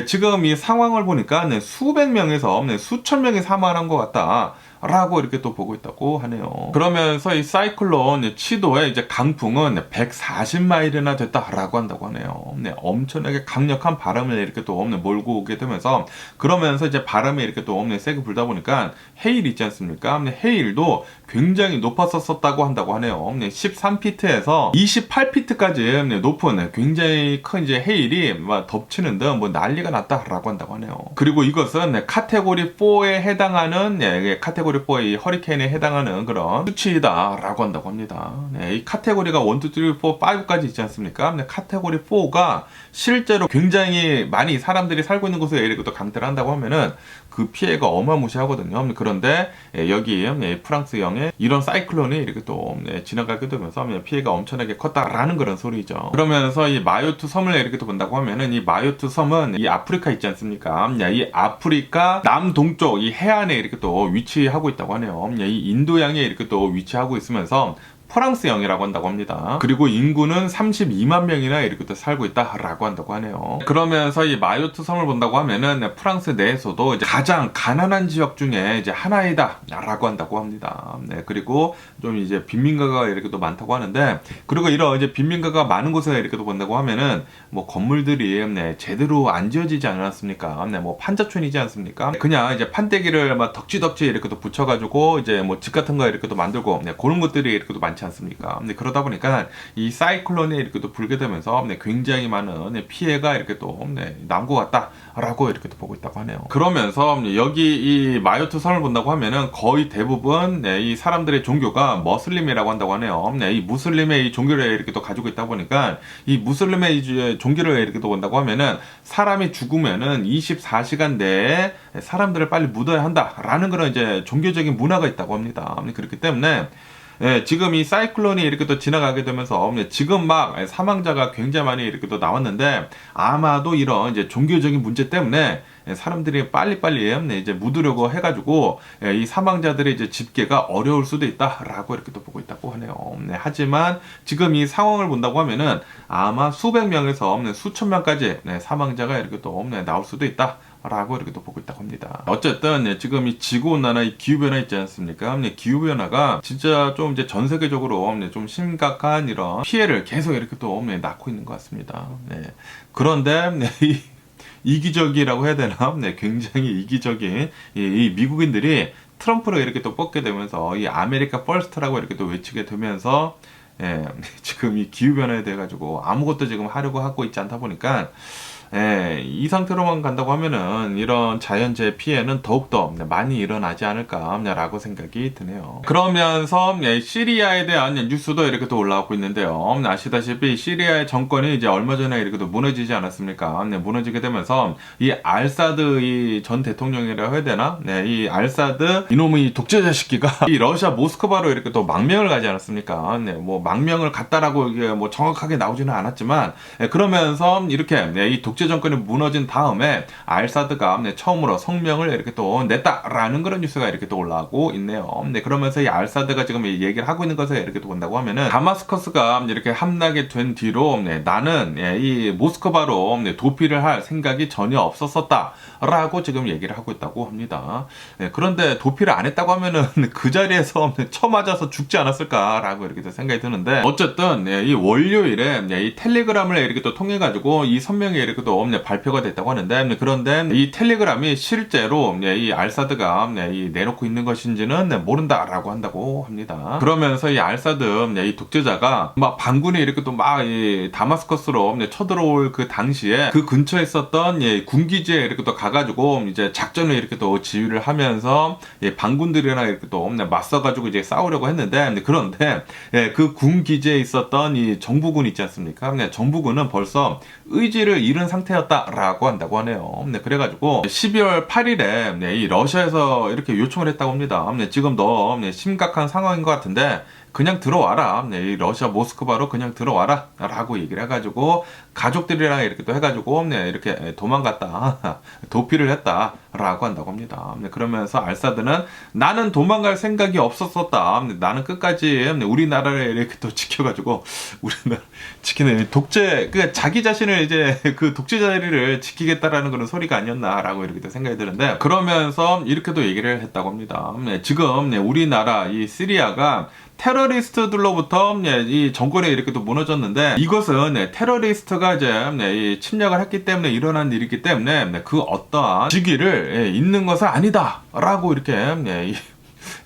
지금 이 상황을 보니까 수백 명에서 수천 명이 사망한 것 같다. 라고 이렇게 또 보고 있다고 하네요. 그러면서 이 사이클론 치도의 이제 강풍은 140마일이나 됐다라고 한다고 하네요. 엄청나게 강력한 바람을 이렇게 또 몰고 오게 되면서 그러면서 이제 바람이 이렇게 또 세게 불다 보니까 해일 있지 않습니까? 해일도 굉장히 높았었다고 한다고 하네요. 13피트에서 28피트까지 높은 굉장히 큰 이제 해일이 막 덮치는 등 뭐 난리가 났다라고 한다고 하네요. 그리고 이것은 카테고리 4에 해당하는 카테고리 4의 허리케인에 해당하는 그런 수치다라고 한다고 합니다. 이 카테고리가 1, 2, 3, 4, 5까지 있지 않습니까? 카테고리 4가 실제로 굉장히 많이 사람들이 살고 있는 곳에 이렇게 또 강퇴를 한다고 하면은 그 피해가 어마무시하거든요. 그런데 여기 프랑스형의 이런 사이클론이 이렇게 또 지나가게 되면서 피해가 엄청나게 컸다라는 그런 소리죠. 그러면서 이 마요트 섬을 이렇게 또 본다고 하면은 이 마요트 섬은 이 아프리카 있지 않습니까? 이 아프리카 남동쪽 이 해안에 이렇게 또 위치하고 있다고 하네요. 이 인도양에 이렇게 또 위치하고 있으면서 프랑스형이라고 한다고 합니다. 그리고 인구는 32만 명이나 이렇게 또 살고 있다라고 한다고 하네요. 그러면서 이 마요트 섬을 본다고 하면은 프랑스 내에서도 이제 가장 가난한 지역 중에 이제 하나이다라고 한다고 합니다. 네, 그리고 좀 이제 빈민가가 이렇게 또 많다고 하는데, 그리고 이런 이제 빈민가가 많은 곳에 이렇게 또 본다고 하면은 뭐 건물들이 제대로 안 지어지지 않았습니까? 뭐 판자촌이지 않습니까? 그냥 이제 판때기를 막 덕지덕지 이렇게 또 붙여가지고 이제 뭐 집 같은 거 이렇게 또 만들고 그런 것들이 이렇게 또 많지 않습니까? 그러다 보니까 이 사이클론이 이렇게 또 불게 되면서 굉장히 많은 피해가 이렇게 또 난 것 같다라고 이렇게 또 보고 있다고 하네요. 그러면서 여기 이 마요트 섬을 본다고 하면은 거의 대부분 이 사람들의 종교가 머슬림이라고 한다고 하네요. 이 무슬림의 이 종교를 이렇게 또 가지고 있다 보니까 이 무슬림의 이 종교를 이렇게 또 본다고 하면은 사람이 죽으면은 24시간 내에 사람들을 빨리 묻어야 한다라는 그런 이제 종교적인 문화가 있다고 합니다. 그렇기 때문에 지금 이 사이클론이 이렇게 또 지나가게 되면서 지금 막 사망자가 굉장히 많이 이렇게 또 나왔는데, 아마도 이런 이제 종교적인 문제 때문에 사람들이 빨리빨리 이제 묻으려고 해가지고 이 사망자들의 이제 집계가 어려울 수도 있다라고 이렇게 또 보고 있다고 하네요. 하지만 지금 이 상황을 본다고 하면은 아마 수백 명에서 수천 명까지 사망자가 이렇게 또 나올 수도 있다. 라고 이렇게 또 보고 있다고 합니다. 어쨌든 지금 이 지구온난화, 이 기후변화 있지 않습니까? 기후변화가 진짜 좀 이제 전 세계적으로 좀 심각한 이런 피해를 계속 이렇게 또 낳고 있는 것 같습니다. 그런데 이기적이라고 해야 되나? 굉장히 이기적인 이 미국인들이 트럼프를 이렇게 또 뽑게 되면서 이 아메리카 퍼스트라고 이렇게 또 외치게 되면서 지금 이 기후변화에 대해 가지고 아무것도 지금 하려고 하고 있지 않다 보니까 이 상태로만 간다고 하면은 이런 자연재해 피해는 더욱더 많이 일어나지 않을까라고 생각이 드네요. 그러면서 시리아에 대한 뉴스도 이렇게 또 올라오고 있는데요. 아시다시피 시리아의 정권이 이제 얼마 전에 이렇게 또 무너지지 않았습니까? 무너지게 되면서 이 알사드 이 전 대통령이라고 해야 되나? 이 알사드 이놈의 독재자 새끼가 이 러시아 모스크바로 이렇게 또 망명을 가지 않았습니까? 뭐 망명을 갔다라고 이게 뭐 정확하게 나오지는 않았지만 그러면서 이렇게 이 독재 정권이 무너진 다음에 알사드가 처음으로 성명을 이렇게 또 냈다라는 그런 뉴스가 이렇게 또 올라오고 있네요. 그러면서 이 알사드가 지금 얘기를 하고 있는 것을 이렇게 또 본다고 하면은 다마스커스가 이렇게 함락이 된 뒤로 나는 이 모스크바로 도피를 할 생각이 전혀 없었었다라고 지금 얘기를 하고 있다고 합니다. 그런데 도피를 안 했다고 하면은 그 자리에서 쳐맞아서 죽지 않았을까라고 이렇게 또 생각이 드는데, 어쨌든 이 월요일에 이 텔레그램을 이렇게 또 통해 가지고 이 선명히 이렇게 또 발표가 됐다고 하는데, 그런데 이 텔레그램이 실제로 이 알사드가 내놓고 있는 것인지는 모른다라고 한다고 합니다. 그러면서 이 알사드 이 독재자가 막 반군이 이렇게 또 막 이 다마스커스로 쳐들어올 그 당시에 그 근처에 있었던 군기지에 이렇게 또 가가지고 이제 작전을 이렇게 또 지휘를 하면서 반군들이랑 이렇게 또 맞서가지고 이제 싸우려고 했는데, 그런데 그 군기지에 있었던 이 정부군 있지 않습니까? 정부군은 벌써 의지를 잃은 상태였다라고 한다고 하네요. 그래가지고 12월 8일에 이 러시아에서 이렇게 요청을 했다고 합니다. 지금 너 심각한 상황인 것 같은데 그냥 들어와라. 이 러시아 모스크바로 그냥 들어와라. 라고 얘기를 해가지고 가족들이랑 이렇게 또 해가지고 이렇게 도망갔다. 도피를 했다. 라고 한다고 합니다. 그러면서 알사드는 나는 도망갈 생각이 없었었다. 나는 끝까지 우리나라를 이렇게 또 지켜가지고 우리나라 지키는 독재, 그러니까 자기 자신을 이제 그 독재 자리를 지키겠다라는 그런 소리가 아니었나라고 이렇게 또 생각이 드는데, 그러면서 이렇게도 얘기를 했다고 합니다. 지금 우리나라 이 시리아가 테러리스트들로부터 이 정권이 이렇게 또 무너졌는데, 이것은 테러리스트가 이제 침략을 했기 때문에 일어난 일이기 때문에 그 어떠한 직위를 잇는 것은 아니다라고 이렇게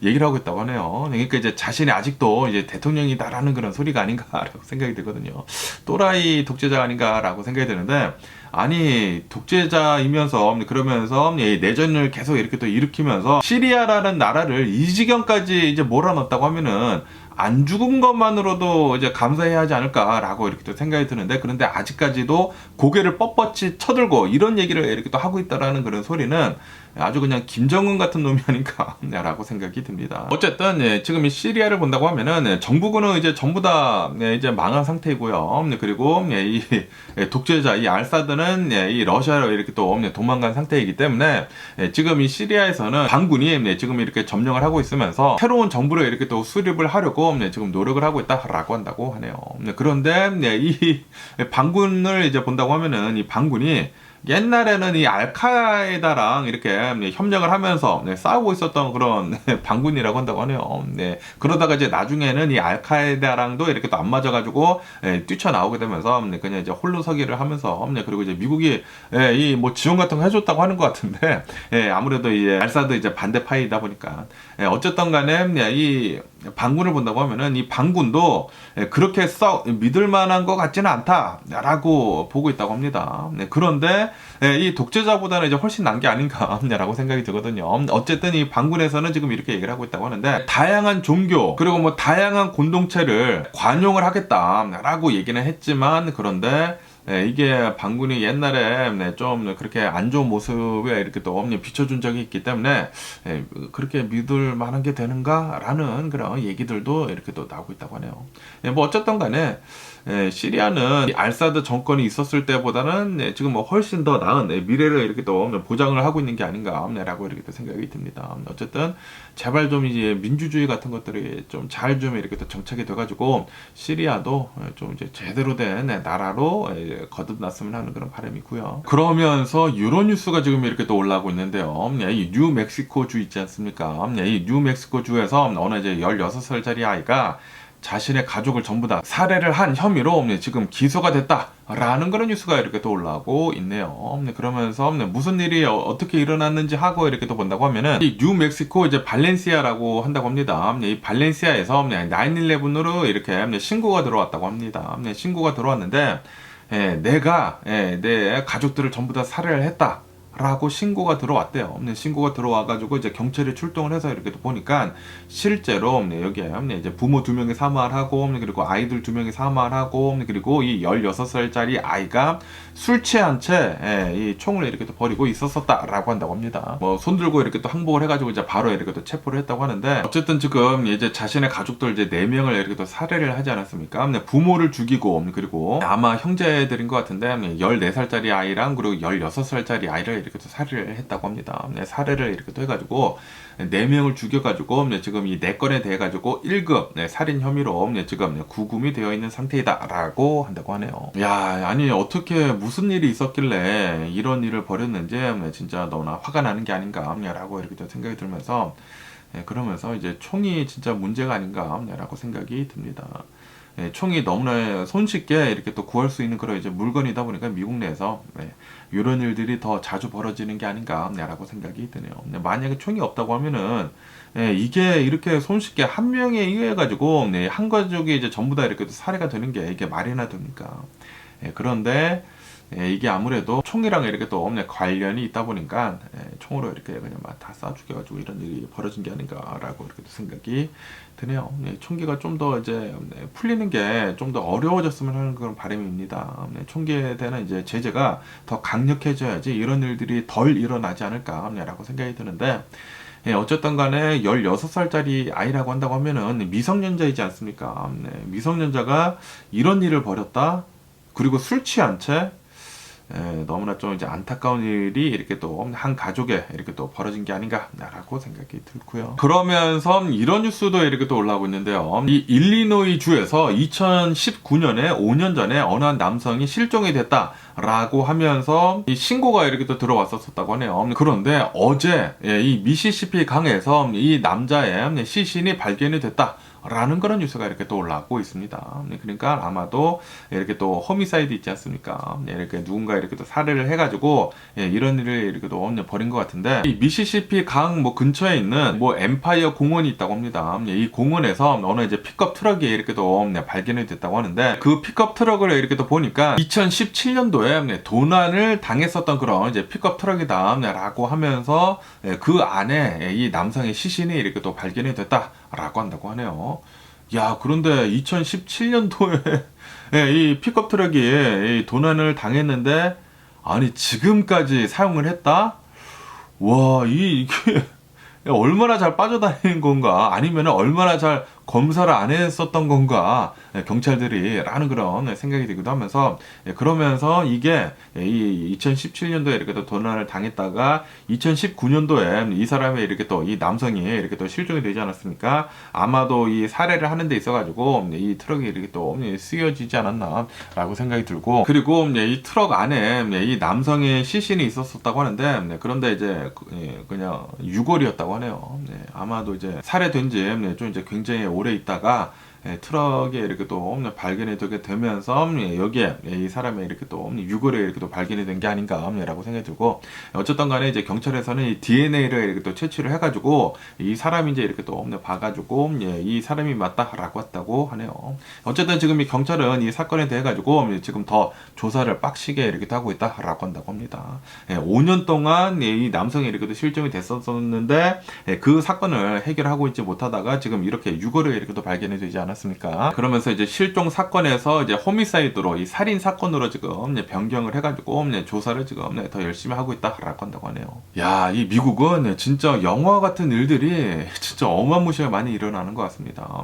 얘기를 하고 있다고 하네요. 그러니까 이제 자신이 아직도 이제 대통령이다라는 그런 소리가 아닌가라고 생각이 들거든요. 또라이 독재자 아닌가라고 생각이 드는데, 아니 독재자이면서 그러면서 내전을 계속 이렇게 또 일으키면서 시리아라는 나라를 이 지경까지 이제 몰아넣었다고 하면은 안 죽은 것만으로도 이제 감사해야 하지 않을까라고 이렇게 또 생각이 드는데, 그런데 아직까지도 고개를 뻣뻣이 쳐들고 이런 얘기를 이렇게 또 하고 있다라는 그런 소리는 아주 그냥 김정은 같은 놈이 아닌가라고 생각이 듭니다. 어쨌든 지금 이 시리아를 본다고 하면은 정부군은 이제 전부 다 이제 망한 상태이고요. 그리고 이 독재자 이 알사드는 이 러시아로 이렇게 또 도망간 상태이기 때문에 지금 이 시리아에서는 반군이 지금 이렇게 점령을 하고 있으면서 새로운 정부를 이렇게 또 수립을 하려고 지금 노력을 하고 있다라고 한다고 하네요. 그런데 이 반군을 이제 본다고 하면은 이 반군이 옛날에는 이 알카에다랑 이렇게 협력을 하면서 싸우고 있었던 그런 반군이라고 한다고 하네요. 그러다가 이제 나중에는 이 알카에다랑도 이렇게 또 안 맞아가지고 뛰쳐나오게 되면서 그냥 이제 홀로 서기를 하면서 그리고 이제 미국이 이 뭐 지원 같은 거 해줬다고 하는 것 같은데 아무래도 이 알사드 이제 반대파이다 보니까 어쨌든 간에 이 반군을 본다고 하면은 이 반군도 그렇게 썩 믿을 만한 것 같지는 않다라고 보고 있다고 합니다. 그런데 이 독재자보다는 이제 훨씬 난 게 아닌가라고 생각이 들거든요. 어쨌든 이 반군에서는 지금 이렇게 얘기를 하고 있다고 하는데 다양한 종교 그리고 뭐 다양한 공동체를 관용을 하겠다라고 얘기는 했지만 그런데 이게 반군이 옛날에 좀 그렇게 안 좋은 모습에 이렇게 또 비춰준 적이 있기 때문에 그렇게 믿을 만한 게 되는가라는 그런 얘기들도 이렇게 또 나오고 있다고 하네요. 뭐 어쨌든 간에 시리아는 알사드 정권이 있었을 때보다는 지금 뭐 훨씬 더 나은 미래를 이렇게 또 보장을 하고 있는 게 아닌가라고 이렇게 또 생각이 듭니다. 어쨌든 제발 좀 이제 민주주의 같은 것들이 좀 잘 좀 이렇게 또 정착이 돼가지고 시리아도 좀 이제 제대로 된 나라로 거듭났으면 하는 그런 바람이고요. 그러면서 유로뉴스가 지금 이렇게 또 올라오고 있는데요. 이 뉴멕시코 주 있지 않습니까? 이 뉴멕시코 주에서 어느 이제 16살짜리 아이가 자신의 가족을 전부 다 살해를 한 혐의로 지금 기소가 됐다라는 그런 뉴스가 이렇게 또 올라오고 있네요. 그러면서 무슨 일이 어떻게 일어났는지 하고 이렇게 또 본다고 하면은 이 뉴멕시코 이제 발렌시아라고 한다고 합니다. 이 발렌시아에서 9/11으로 이렇게 신고가 들어왔다고 합니다. 신고가 들어왔는데 내가 내 가족들을 전부 다 살해를 했다. 라고 신고가 들어왔대요. 신고가 들어와가지고 이제 경찰이 출동을 해서 이렇게 보니까 실제로 여기에 이제 부모 2명이 사망을 하고 그리고 아이들 2명이 사망을 하고 그리고 이 16살짜리 아이가 술 취한 채 이 총을 이렇게 또 버리고 있었다라고 한다고 합니다. 뭐 손 들고 이렇게 또 항복을 해가지고 이제 바로 이렇게 또 체포를 했다고 하는데 어쨌든 지금 이제 자신의 가족들 이제 4명을 이렇게 또 살해를 하지 않았습니까? 부모를 죽이고 그리고 아마 형제들인 것 같은데 14살짜리 아이랑 그리고 16살짜리 아이를 이렇게 또 살해를 했다고 합니다. 살해를 이렇게 또 해가지고 4명을 죽여가지고 지금 이 4건에 대해 가지고 1급 살인 혐의로 지금 구금이 되어 있는 상태이다라고 한다고 하네요. 야, 아니 어떻게 무슨 일이 있었길래 이런 일을 벌였는지 진짜 너무나 화가 나는 게 아닌가라고 이렇게 또 생각이 들면서 그러면서 이제 총이 진짜 문제가 아닌가라고 생각이 듭니다. 총이 너무나 손쉽게 이렇게 또 구할 수 있는 그런 이제 물건이다 보니까 미국 내에서 이런 일들이 더 자주 벌어지는 게 아닌가라고 생각이 드네요. 만약에 총이 없다고 하면은 이게 이렇게 손쉽게 한 명에 의해 가지고 한 가족이 이제 전부 다 이렇게 살해가 되는 게 이게 말이나 됩니까? 그런데 이게 아무래도 총이랑 이렇게 또 관련이 있다 보니까 총으로 이렇게 그냥 막 다 쏴 죽여가지고 이런 일이 벌어진 게 아닌가라고 이렇게 생각이 드네요. 총기가 좀 더 이제 풀리는 게 좀 더 어려워졌으면 하는 그런 바람입니다. 총기에 대한 이제 제재가 더 강력해져야지 이런 일들이 덜 일어나지 않을까라고 생각이 드는데 어쨌든 간에 16살짜리 아이라고 한다고 하면은 미성년자이지 않습니까? 미성년자가 이런 일을 벌였다? 그리고 술 취한 채 너무나 좀 이제 안타까운 일이 이렇게 또 한 가족에 이렇게 또 벌어진 게 아닌가라고 생각이 들고요. 그러면서 이런 뉴스도 이렇게 또 올라오고 있는데요. 이 일리노이 주에서 2019년에 5년 전에 어느 한 남성이 실종이 됐다라고 하면서 이 신고가 이렇게 또 들어왔었다고 하네요. 그런데 어제 이 미시시피 강에서 이 남자의 시신이 발견이 됐다. 라는 그런 뉴스가 이렇게 또 올라오고 있습니다. 그러니까 아마도 이렇게 또 호미사이드 있지 않습니까? 이렇게 누군가 이렇게 또 살해를 해가지고 이런 일을 이렇게 또 벌인 것 같은데 이 미시시피 강 뭐 근처에 있는 뭐 엠파이어 공원이 있다고 합니다. 이 공원에서 어느 이제 픽업 트럭이 이렇게 또 발견이 됐다고 하는데 그 픽업 트럭을 이렇게 또 보니까 2017년도에 도난을 당했었던 그런 이제 픽업 트럭이다라고 하면서 그 안에 이 남성의 시신이 이렇게 또 발견이 됐다라고 한다고 하네요. 야, 그런데 2017년도에 이 픽업 트럭이 도난을 당했는데 아니 지금까지 사용을 했다? 와, 이게 얼마나 잘 빠져다니는 건가, 아니면 얼마나 잘 검사를 안 했었던 건가, 경찰들이 라는 그런 생각이 들기도 하면서, 그러면서 이게 이 2017년도에 이렇게 또 도난을 당했다가 2019년도에 이 사람이 이렇게 또 이 남성이 이렇게 또 실종이 되지 않았습니까? 아마도 이 살해를 하는 데 있어가지고 이 트럭이 이렇게 또 쓰여지지 않았나 라고 생각이 들고, 그리고 이 트럭 안에 이 남성의 시신이 있었다고 하는데, 그런데 이제 그냥 유골이었다고 하네요. 아마도 이제 살해된 지 좀 이제 굉장히 오래 있다가 트럭에 이렇게 또 발견이 되게 되면서 여기에 이 사람의 이렇게 또 유골에 이렇게 또 발견이 된 게 아닌가라고 생각이 들고, 어쨌든 간에 이제 경찰에서는 이 DNA를 이렇게 또 채취를 해가지고 이 사람이 이제 이렇게 또 봐가지고 이 사람이 맞다라고 했다고 하네요. 어쨌든 지금 이 경찰은 이 사건에 대해 가지고 지금 더 조사를 빡시게 이렇게 하고 있다라고 한다고 합니다. 5년 동안 이 남성이 이렇게 또 실종이 됐었는데 그 사건을 해결하고 있지 못하다가 지금 이렇게 유골을 이렇게 또 발견이 되지 않았습니까? 그러면서 이제 실종 사건에서 이제 호미사이드로 이 살인 사건으로 지금 변경을 해가지고 조사를 지금 더 열심히 하고 있다라고 한다고 하네요. 야, 이 미국은 진짜 영화 같은 일들이 진짜 어마무시하게 많이 일어나는 것 같습니다.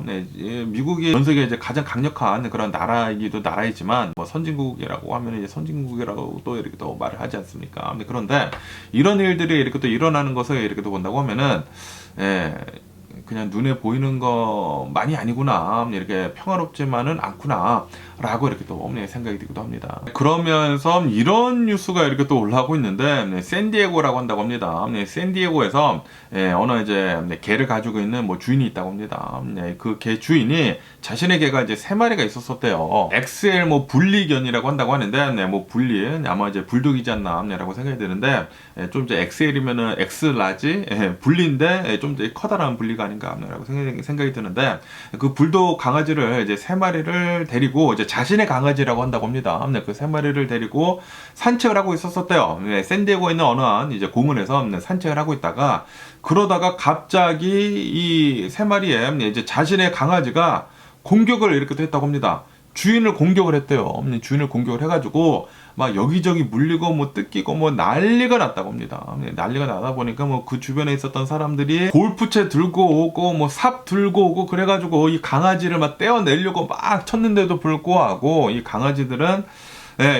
미국이 전 세계 이제 가장 강력한 그런 나라이기도 나라이지만, 뭐 선진국이라고 하면 이제 선진국이라고 또 이렇게 또 말을 하지 않습니까? 그런데 이런 일들이 이렇게 또 일어나는 것을 이렇게 또 본다고 하면은, 그냥 눈에 보이는 것만이 아니구나, 이렇게 평화롭지만은 않구나 라고 이렇게 또 생각이 들기도 합니다. 그러면서 이런 뉴스가 이렇게 또 올라오고 있는데, 샌디에고라고 한다고 합니다. 샌디에고에서 어느 이제 개를 가지고 있는 뭐 주인이 있다고 합니다. 그 개 주인이 자신의 개가 이제 3마리가 있었었대요. XL 뭐 분리견이라고 한다고 하는데, 뭐 분리 아마 이제 불독이지 않나라고 생각이 드는데, 좀 이제 XL이면은 X라지 분리인데 좀 커다란 분리가 아닌가라고 생각이 드는데, 그 불독 강아지를 이제 3마리를 데리고, 이제 자신의 강아지라고 한다고 합니다. 그 3마리를 데리고 산책을 하고 있었었대요. 샌디에고에 있는 어느 한 이제 공원에서 산책을 하고 있다가, 그러다가 갑자기 이 3마리의 이제 자신의 강아지가 공격을 이렇게 또 했다고 합니다. 주인을 공격을 했대요. 주인을 공격을 해가지고 막 여기저기 물리고 뭐 뜯기고 뭐 난리가 났다고 합니다. 난리가 나다 보니까 뭐 그 주변에 있었던 사람들이 골프채 들고 오고 뭐 삽 들고 오고 그래가지고 이 강아지를 막 떼어내려고 막 쳤는데도 불구하고, 이 강아지들은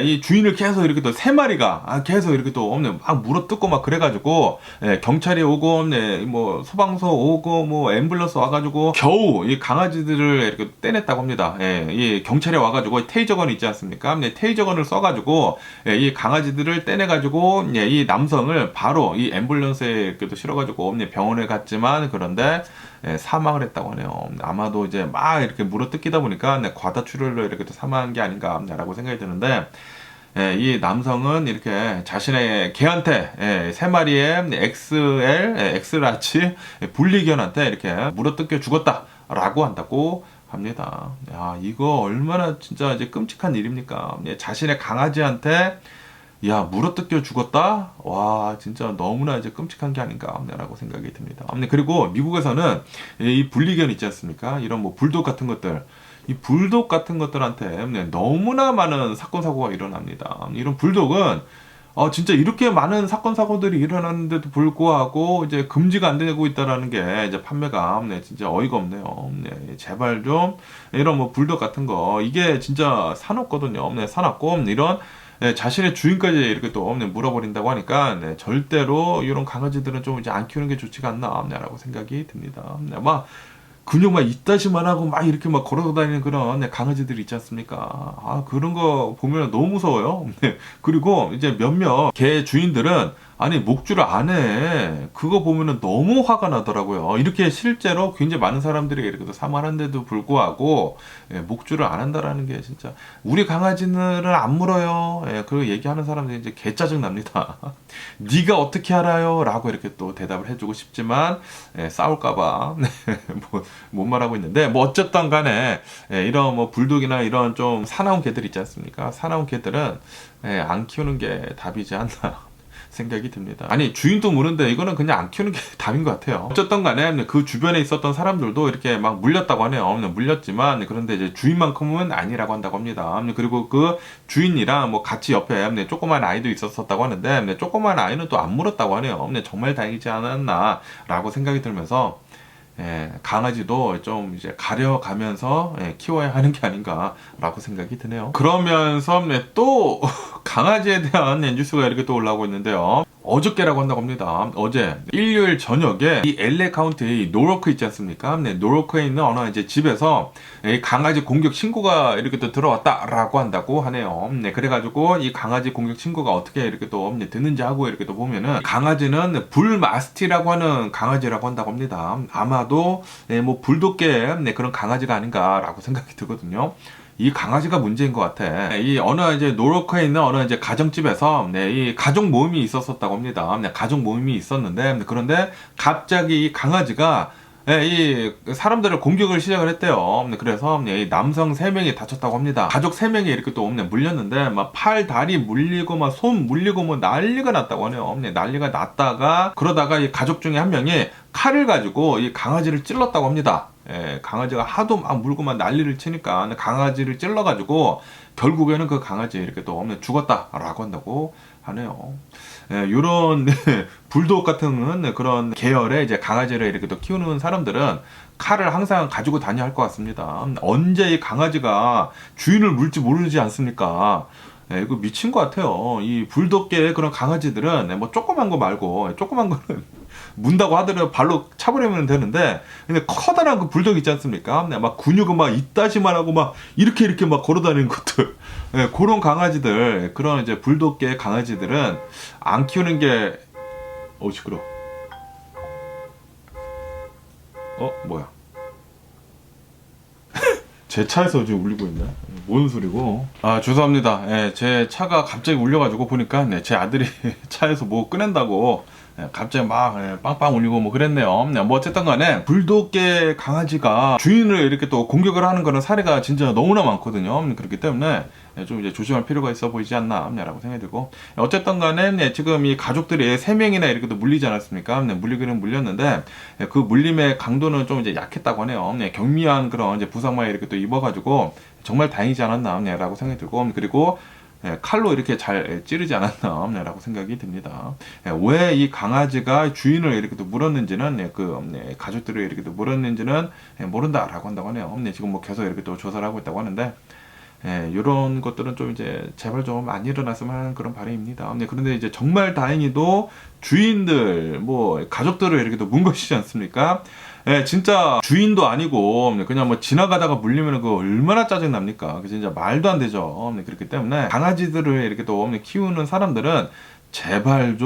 이 주인을 계속 이렇게 또 3마리가 계속 이렇게 또 막 물어뜯고 막 그래가지고, 경찰이 오고 뭐 소방서 오고 뭐 앰뷸런스 와가지고 겨우 이 강아지들을 이렇게 떼냈다고 합니다. 이 경찰이 와가지고 테이저건 있지 않습니까? 테이저건을 써가지고 이 강아지들을 떼내가지고 이 남성을 바로 이 앰뷸런스에 이렇게 또 실어가지고 병원에 갔지만, 그런데 사망을 했다고 하네요. 아마도 이제 막 이렇게 물어뜯기다 보니까 과다출혈로 이렇게 또 사망한 게 아닌가라고 생각이 드는데, 이 남성은 이렇게 자신의 개한테 3마리의 X라치 분리견한테 이렇게 물어뜯겨 죽었다라고 한다고 합니다. 야, 이거 얼마나 진짜 이제 끔찍한 일입니까? 자신의 강아지한테 물어뜯겨 죽었다? 와, 진짜 너무나 이제 끔찍한 게 아닌가라고 생각이 듭니다. 그리고 미국에서는 이 분리견 있지 않습니까? 이런 뭐 불독 같은 것들, 이 불독 같은 것들한테 너무나 많은 사건 사고가 일어납니다. 이런 불독은 진짜 이렇게 많은 사건 사고들이 일어났는데도 불구하고 이제 금지가 안 되고 있다라는 게 이제 판매가 진짜 어이가 없네요. 제발 좀 이런 뭐 불독 같은 거, 이게 진짜 사납거든요. 사납고 이런 자신의 주인까지 이렇게 또 물어버린다고 하니까 절대로 이런 강아지들은 좀 이제 안 키우는 게 좋지가 않나라고 생각이 듭니다. 막 근육만 이따시만 하고 막 이렇게 막 걸어다니는 그런 강아지들 있지 않습니까? 그런 거 보면 너무 무서워요. 그리고 이제 몇몇 개 주인들은 아니 목줄을 안 해. 그거 보면은 너무 화가 나더라고요. 이렇게 실제로 굉장히 많은 사람들이 이렇게 사망하는데도 불구하고 목줄을 안 한다라는 게 진짜, 우리 강아지들은 안 물어요. 그리고 얘기하는 사람들이 이제 개 짜증 납니다. 네가 어떻게 알아요? 라고 이렇게 또 대답을 해주고 싶지만 싸울까봐 못 말하고 있는데, 뭐 어쨌든 간에 이런 뭐 불독이나 이런 좀 사나운 개들 있지 않습니까? 사나운 개들은 안 키우는 게 답이지 않나 생각이 듭니다. 아니 주인도 모르는데 이거는 그냥 안 키우는 게 답인 것 같아요. 어쨌든 간에 그 주변에 있었던 사람들도 이렇게 막 물렸다고 하네요. 물렸지만 그런데 이제 주인만큼은 아니라고 한다고 합니다. 그리고 그 주인이랑 뭐 같이 옆에 조그만 아이도 있었다고 하는데 조그만 아이는 또 안 물었다고 하네요. 정말 다행이지 않았나라고 생각이 들면서 강아지도 좀 이제 가려가면서 키워야 하는 게 아닌가라고 생각이 드네요. 그러면서 또 강아지에 대한 뉴스가 이렇게 또 올라오고 있는데요. 어저께라고 한다고 합니다. 어제 일요일 저녁에 이 LA 카운티 노로크 있지 않습니까? 노로크에 있는 어느 이제 집에서 강아지 공격 신고가 이렇게 또 들어왔다라고 한다고 하네요. 그래가지고 이 강아지 공격 신고가 어떻게 이렇게 또 됐는지 하고 이렇게 또 보면은 강아지는 불마스티라고 하는 강아지라고 한다고 합니다. 아마도 뭐 불독계 그런 강아지가 아닌가라고 생각이 들거든요. 이 강아지가 문제인 것 같아. 이 어느 이제 노르크에 있는 어느 이제 가정집에서 이 가족 모임이 있었다고 합니다. 가족 모임이 있었는데 그런데 갑자기 이 강아지가 이 사람들을 공격을 시작을 했대요. 그래서 이 남성 3명이 다쳤다고 합니다. 가족 3명이 이렇게 또 물렸는데 막 팔, 다리 물리고 막 손 물리고 뭐 난리가 났다고 하네요. 난리가 났다가 그러다가 이 가족 중에 한 명이 칼을 가지고 이 강아지를 찔렀다고 합니다. 강아지가 하도 막 물고 막 난리를 치니까 강아지를 찔러가지고 결국에는 그 강아지 이렇게 또 죽었다라고 한다고 하네요. 요런 불독 같은 그런 계열의 이제 강아지를 이렇게 또 키우는 사람들은 칼을 항상 가지고 다녀야 할 것 같습니다. 언제 이 강아지가 주인을 물지 모르지 않습니까? 이거 미친 것 같아요. 이 불독계의 그런 강아지들은 뭐 조그만 거 말고 조그만 거는 문다고 하더라도 발로 차버리면 되는데 근데 커다란 그 불독 있지 않습니까? 막 근육은 막 이따시만 하고 막 이렇게 막 걸어다니는 것들 그런 강아지들 그런 이제 불독계 강아지들은 안 키우는 게 시끄러. 뭐야? 제 차에서 지금 울리고 있네. 뭔 소리고? 죄송합니다. 제 차가 갑자기 울려가지고 보니까 제 아들이 차에서 뭐 꺼낸다고 갑자기 막 빵빵 울리고 뭐 그랬네요. 뭐 어쨌든 간에 불독계 강아지가 주인을 이렇게 또 공격을 하는 그런 사례가 진짜 너무나 많거든요. 그렇기 때문에 좀 이제 조심할 필요가 있어 보이지 않나라고 생각이 들고 어쨌든 간에 지금 이 가족들이 3명이나 이렇게 또 물리지 않았습니까? 물리기는 물렸는데 그 물림의 강도는 좀 이제 약했다고 하네요. 경미한 그런 이제 부상만 이렇게 또 입어가지고 정말 다행이지 않았나라고 생각이 들고 그리고 칼로 이렇게 잘 찌르지 않았나라고 생각이 듭니다. 왜 이 강아지가 주인을 이렇게 또 물었는지는 가족들을 이렇게 또 물었는지는 모른다라고 한다고 하네요. 지금 뭐 계속 이렇게 또 조사를 하고 있다고 하는데 이런 것들은 좀 이제 제발 좀 안 일어났으면 하는 그런 바람입니다. 그런데 이제 정말 다행히도 주인들 뭐 가족들을 이렇게 또 문 것이지 않습니까? 진짜 주인도 아니고 그냥 뭐 지나가다가 물리면 그거 얼마나 짜증 납니까? 진짜 말도 안 되죠. 그렇기 때문에 강아지들을 이렇게 또 키우는 사람들은 제발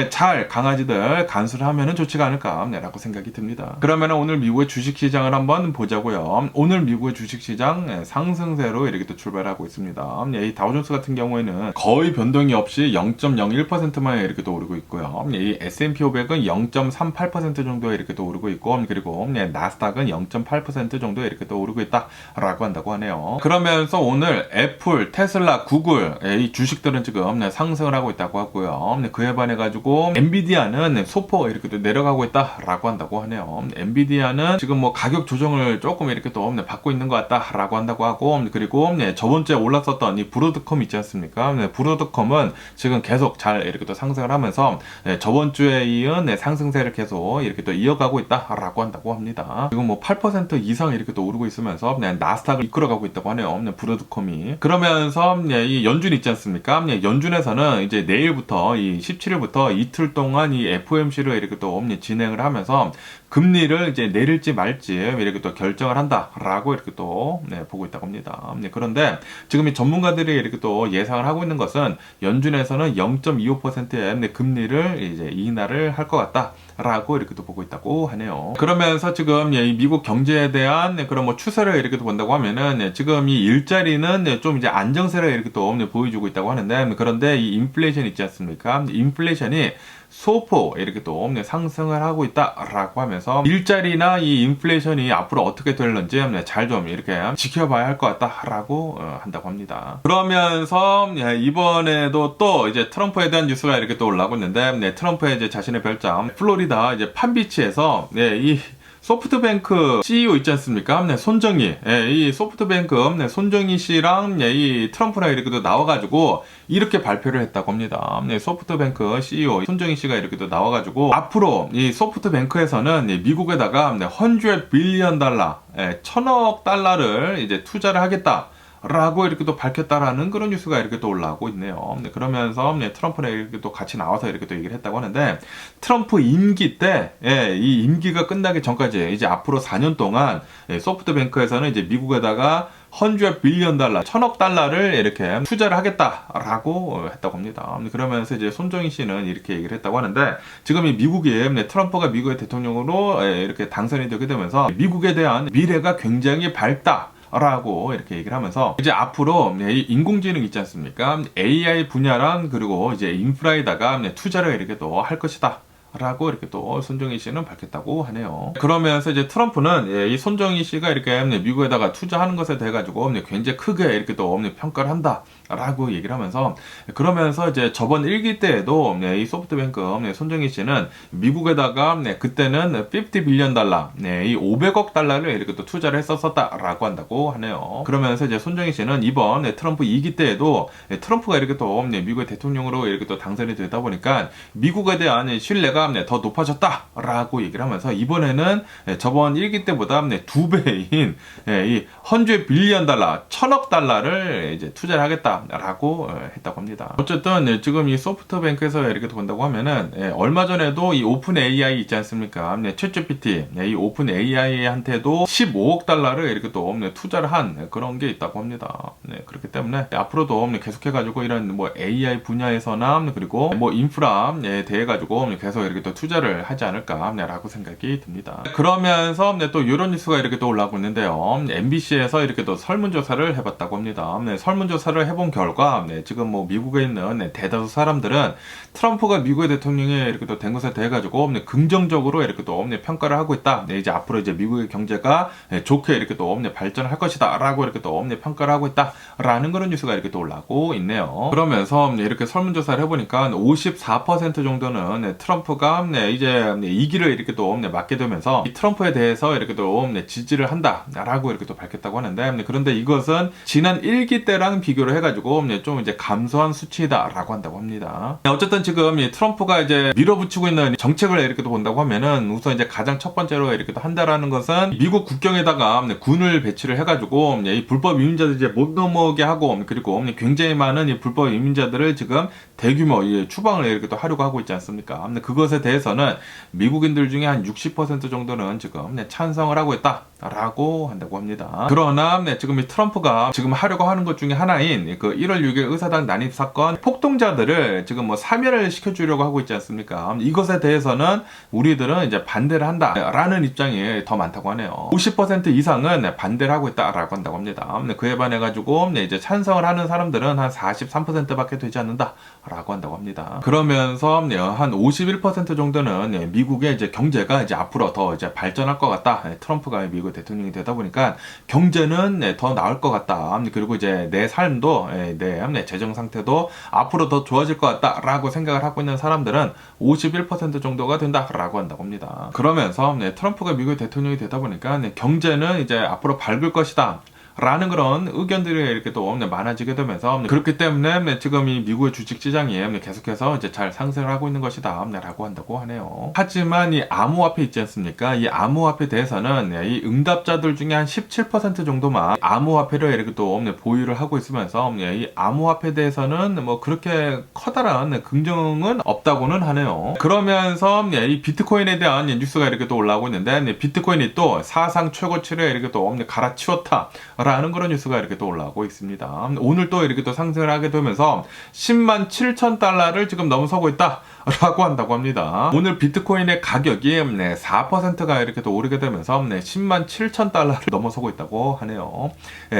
잘 강아지들 간수를 하면은 좋지가 않을까라고 생각이 듭니다. 그러면 오늘 미국의 주식시장을 한번 보자고요. 오늘 미국의 주식시장 상승세로 이렇게 또 출발하고 있습니다. 이 다우존스 같은 경우에는 거의 변동이 없이 0.01%만 이렇게 또 오르고 있고요. 이 S&P 500은 0.38% 정도 이렇게 또 오르고 있고 그리고 나스닥은 0.8% 정도 이렇게 또 오르고 있다라고 한다고 하네요. 그러면서 오늘 애플, 테슬라, 구글 이 주식들은 지금 상승을 하고 있다고 하고요. 그에 반해 가지고 엔비디아는 소폭 이렇게 또 내려가고 있다라고 한다고 하네요. 엔비디아는 지금 뭐 가격 조정을 조금 이렇게 또 받고 있는 것 같다라고 한다고 하고 그리고 저번 주에 올랐었던 이 브로드컴 있지 않습니까? 브로드컴은 지금 계속 잘 이렇게 또 상승을 하면서 저번 주에 이은 상승세를 계속 이렇게 또 이어가고 있다라고 한다고 합니다. 지금 뭐 8% 이상 이렇게 또 오르고 있으면서 나스닥을 이끌어가고 있다고 하네요. 브로드컴이. 그러면서 이 연준 있지 않습니까? 연준에서는 이제 내일부터 이 17일부터 이틀 동안 이 FOMC를 이렇게 또 진행을 하면서 금리를 이제 내릴지 말지 이렇게 또 결정을 한다라고 이렇게 또 보고 있다고 합니다. 그런데 지금 이 전문가들이 이렇게 또 예상을 하고 있는 것은 연준에서는 0.25%의 금리를 이제 인하를 할 것 같다라고 이렇게 또 보고 있다고 하네요. 그러면서 지금 이 미국 경제에 대한 그런 뭐 추세를 이렇게 또 본다고 하면은 지금 이 일자리는 좀 이제 안정세를 이렇게 또 보여주고 있다고 하는데 그런데 이 인플레이션 있지 않습니까? 인플레이션이 소폭 이렇게 또 상승을 하고 있다라고 하면서 그러면서 일자리나 이 인플레이션이 앞으로 어떻게 될는지 잘 좀 이렇게 지켜봐야 할 것 같다라고 한다고 합니다. 그러면서 이번에도 또 이제 트럼프에 대한 뉴스가 이렇게 또 올라오고 있는데, 트럼프의 이제 자신의 별장 플로리다 이제 판비치에서 이 소프트뱅크 CEO 있지 않습니까? 손정희. 이 소프트뱅크 손정희 씨랑 이 트럼프랑 이렇게 또 나와가지고 이렇게 발표를 했다고 합니다. 소프트뱅크 CEO 손정희 씨가 이렇게 또 나와가지고 앞으로 이 소프트뱅크에서는 미국에다가 100 빌리언 달러, 1000억 달러를 이제 투자를 하겠다. 라고 이렇게 또 밝혔다라는 그런 뉴스가 이렇게 또 올라오고 있네요. 그러면서 트럼프랑 이렇게 또 같이 나와서 이렇게 또 얘기를 했다고 하는데, 트럼프 임기 때, 이 임기가 끝나기 전까지 이제 앞으로 4년 동안 소프트뱅크에서는 이제 미국에다가 100 빌리언 달러, 1000억 달러를 이렇게 투자를 하겠다라고 했다고 합니다. 그러면서 이제 손정희 씨는 이렇게 얘기를 했다고 하는데, 지금 이 미국이 트럼프가 미국의 대통령으로 이렇게 당선이 되게 되면서 미국에 대한 미래가 굉장히 밝다. 라고 이렇게 얘기를 하면서 이제 앞으로 이 인공지능 있지 않습니까? AI 분야랑 그리고 이제 인프라에다가 투자를 이렇게 또 할 것이다. 라고 이렇게 또 손정희 씨는 밝혔다고 하네요. 그러면서 이제 트럼프는 이 손정희 씨가 이렇게 미국에다가 투자하는 것에 대해 가지고 굉장히 크게 이렇게 또 평가를 한다. 라고 얘기를 하면서, 그러면서 이제 저번 1기 때에도 이 소프트뱅크 손정희 씨는 미국에다가 그때는 50 빌리언 달러, 이 500억 달러를 이렇게 또 투자를 했었다라고 한다고 하네요. 그러면서 이제 손정희 씨는 이번 트럼프 2기 때에도 트럼프가 이렇게 또 미국의 대통령으로 이렇게 또 당선이 되다 보니까 미국에 대한 신뢰가 더 높아졌다라고 얘기를 하면서, 이번에는 저번 1기 때보다 2배인 이 100 빌리언 달러, 1000억 달러를 이제 투자를 하겠다. 라고 했다고 합니다. 어쨌든 지금 이 소프트뱅크에서 이렇게 본다고 하면은 얼마 전에도 이 오픈 AI 있지 않습니까? 챗GPT, 이 오픈 AI한테도 15억 달러를 이렇게 또 투자를 한 그런 게 있다고 합니다. 그렇기 때문에 앞으로도 계속해가지고 이런 뭐 AI 분야에서나 그리고 뭐 인프라에 대해 가지고 계속 이렇게 또 투자를 하지 않을까라고 생각이 듭니다. 그러면서 또 이런 뉴스가 이렇게 또 올라오고 있는데요. MBC에서 이렇게 또 설문조사를 해봤다고 합니다. 설문조사를 해본 결과 지금 뭐 미국에 있는 대다수 사람들은 트럼프가 미국의 대통령이 이렇게 또 된 것에 대해 가지고 긍정적으로 이렇게 또 평가를 하고 있다. 이제 앞으로 이제 미국의 경제가 좋게 이렇게 또 발전할 것이다라고 이렇게 또 평가를 하고 있다라는 그런 뉴스가 이렇게 또 올라오고 있네요. 그러면서 이렇게 설문조사를 해보니까 54% 정도는 트럼프가 이제 2기를 이렇게 또 맡게 되면서 이 트럼프에 대해서 이렇게 또 지지를 한다라고 이렇게 또 밝혔다고 하는데, 그런데 이것은 지난 1기 때랑 비교를 해가지고 좀 이제 감소한 수치다라고 한다고 합니다. 어쨌든 지금 이 트럼프가 이제 밀어붙이고 있는 정책을 이렇게 또 본다고 하면은, 우선 이제 가장 첫 번째로 이렇게 또 한다라는 것은 미국 국경에다가 군을 배치를 해가지고 이 불법 이민자들 이제 못 넘어오게 하고, 그리고 굉장히 많은 이 불법 이민자들을 지금 대규모 추방을 이렇게 또 하려고 하고 있지 않습니까? 그것에 대해서는 미국인들 중에 한 60% 정도는 지금 찬성을 하고 있다라고 한다고 합니다. 그러나 지금 이 트럼프가 지금 하려고 하는 것 중에 하나인 그 1월 6일 의사당 난입 사건 폭동자들을 지금 뭐 사면을 시켜주려고 하고 있지 않습니까? 이것에 대해서는 우리들은 이제 반대를 한다라는 입장이 더 많다고 하네요. 50% 이상은 반대를 하고 있다라고 한다고 합니다. 그에 반해 가지고 이제 찬성을 하는 사람들은 한 43%밖에 되지 않는다라고 한다고 합니다. 그러면서 한 51% 정도는 미국의 이제 경제가 이제 앞으로 더 이제 발전할 것 같다. 트럼프가 미국 대통령이 되다 보니까 경제는 더 나을 것 같다. 그리고 이제 내 삶도 내 재정 상태도 앞으로 더 좋아질 것 같다라고 생각을 하고 있는 사람들은 51% 정도가 된다라고 한다고 합니다. 그러면서 트럼프가 미국 대통령이 되다 보니까 경제는 이제 앞으로 밝을 것이다. 라는 그런 의견들이 이렇게 또 많아지게 되면서, 그렇기 때문에 지금 이 미국의 주식시장이 계속해서 이제 잘 상승을 하고 있는 것이다 라고 한다고 하네요. 하지만 이 암호화폐 있지 않습니까? 이 암호화폐에 대해서는 이 응답자들 중에 한 17% 정도만 암호화폐를 이렇게 또 보유를 하고 있으면서, 이 암호화폐에 대해서는 뭐 그렇게 커다란 긍정은 없다고는 하네요. 그러면서 이 비트코인에 대한 뉴스가 이렇게 또 올라오고 있는데, 비트코인이 또 사상 최고치를 이렇게 또 갈아치웠다 라는 그런 뉴스가 이렇게 또 올라오고 있습니다. 오늘 또 이렇게 또 상승을 하게 되면서 10만 7천 달러를 지금 넘어서고 있다 라고 한다고 합니다. 오늘 비트코인의 가격이 4%가 이렇게 또 오르게 되면서 10만 7천 달러를 넘어서고 있다고 하네요.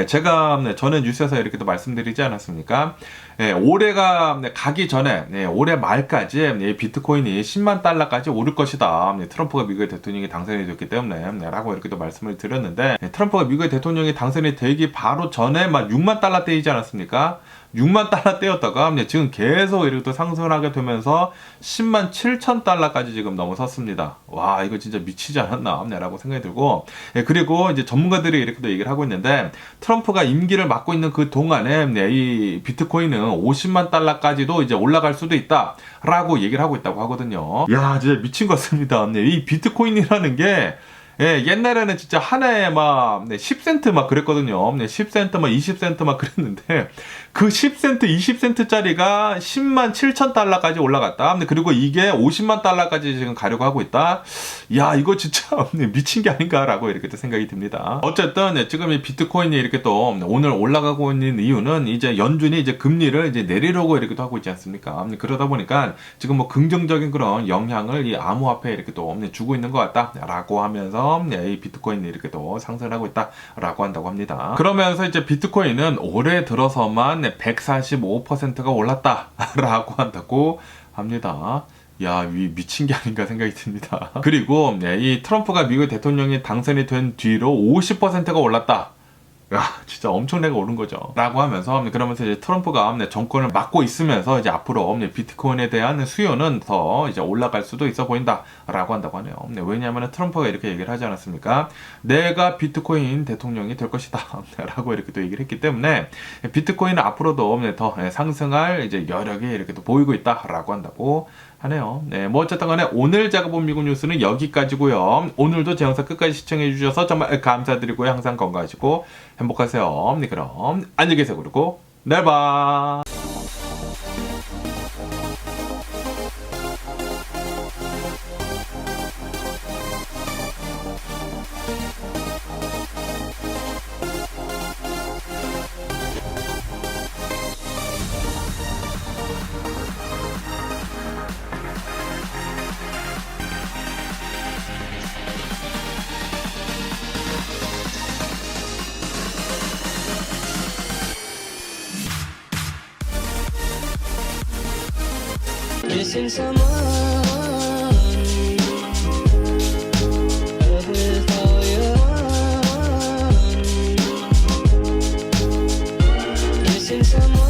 제가 전에 뉴스에서 이렇게 또 말씀드리지 않았습니까? 올해가 가기 전에 올해 말까지 비트코인이 10만 달러까지 오를 것이다. 트럼프가 미국의 대통령이 당선이 됐기 때문에 라고 이렇게 또 말씀을 드렸는데, 트럼프가 미국의 대통령이 당선이 되기 바로 전에 막 6만 달러대이지 않았습니까? 6만 달러대였다가 지금 계속 이렇게 또 상승을 하게 되면서 10만 7천 달러까지 지금 넘어섰습니다. 와, 이거 진짜 미치지 않았나 라고 생각이 들고, 그리고 이제 전문가들이 이렇게 또 얘기를 하고 있는데, 트럼프가 임기를 맡고 있는 그 동안에 이 비트코인은 50만 달러까지도 이제 올라갈 수도 있다 라고 얘기를 하고 있다고 하거든요. 야, 진짜 미친 것 같습니다. 이 비트코인이라는 게 옛날에는 진짜 하나에 막 10센트 막 그랬거든요. 10센트 막 20센트 막 그랬는데, 그 10센트, 20센트짜리가 10만 7천 달러까지 올라갔다. 그리고 이게 50만 달러까지 지금 가려고 하고 있다. 야, 이거 진짜 미친 게 아닌가라고 이렇게 또 생각이 듭니다. 어쨌든 지금 이 비트코인이 이렇게 또 오늘 올라가고 있는 이유는 이제 연준이 이제 금리를 이제 내리려고 이렇게 또 하고 있지 않습니까? 그러다 보니까 지금 뭐 긍정적인 그런 영향을 이 암호화폐에 이렇게 또 주고 있는 것 같다라고 하면서 이 비트코인이 이렇게 또 상승하고 있다라고 한다고 합니다. 그러면서 이제 비트코인은 올해 들어서만 145%가 올랐다라고 한다고 합니다. 야, 미친 게 아닌가 생각이 듭니다. 그리고 이 트럼프가 미국 대통령이 당선이 된 뒤로 50%가 올랐다. 야, 진짜 엄청나게 오른 거죠. 라고 하면서, 그러면서 이제 트럼프가 정권을 맡고 있으면서 이제 앞으로 비트코인에 대한 수요는 더 이제 올라갈 수도 있어 보인다. 라고 한다고 하네요. 왜냐하면 트럼프가 이렇게 얘기를 하지 않았습니까? 내가 비트코인 대통령이 될 것이다. 라고 이렇게 또 얘기를 했기 때문에, 비트코인은 앞으로도 더 상승할 이제 여력이 이렇게 또 보이고 있다. 라고 한다고 하네요. 뭐 어쨌든 간에 오늘 작업본 미국 뉴스는 여기까지고요. 오늘도 제 영상 끝까지 시청해 주셔서 정말 감사드리고요. 항상 건강하시고 행복하세요. 그럼 안녕히 계세요. 그리고 내일 봐. Missing someone with all your own. Missing someone.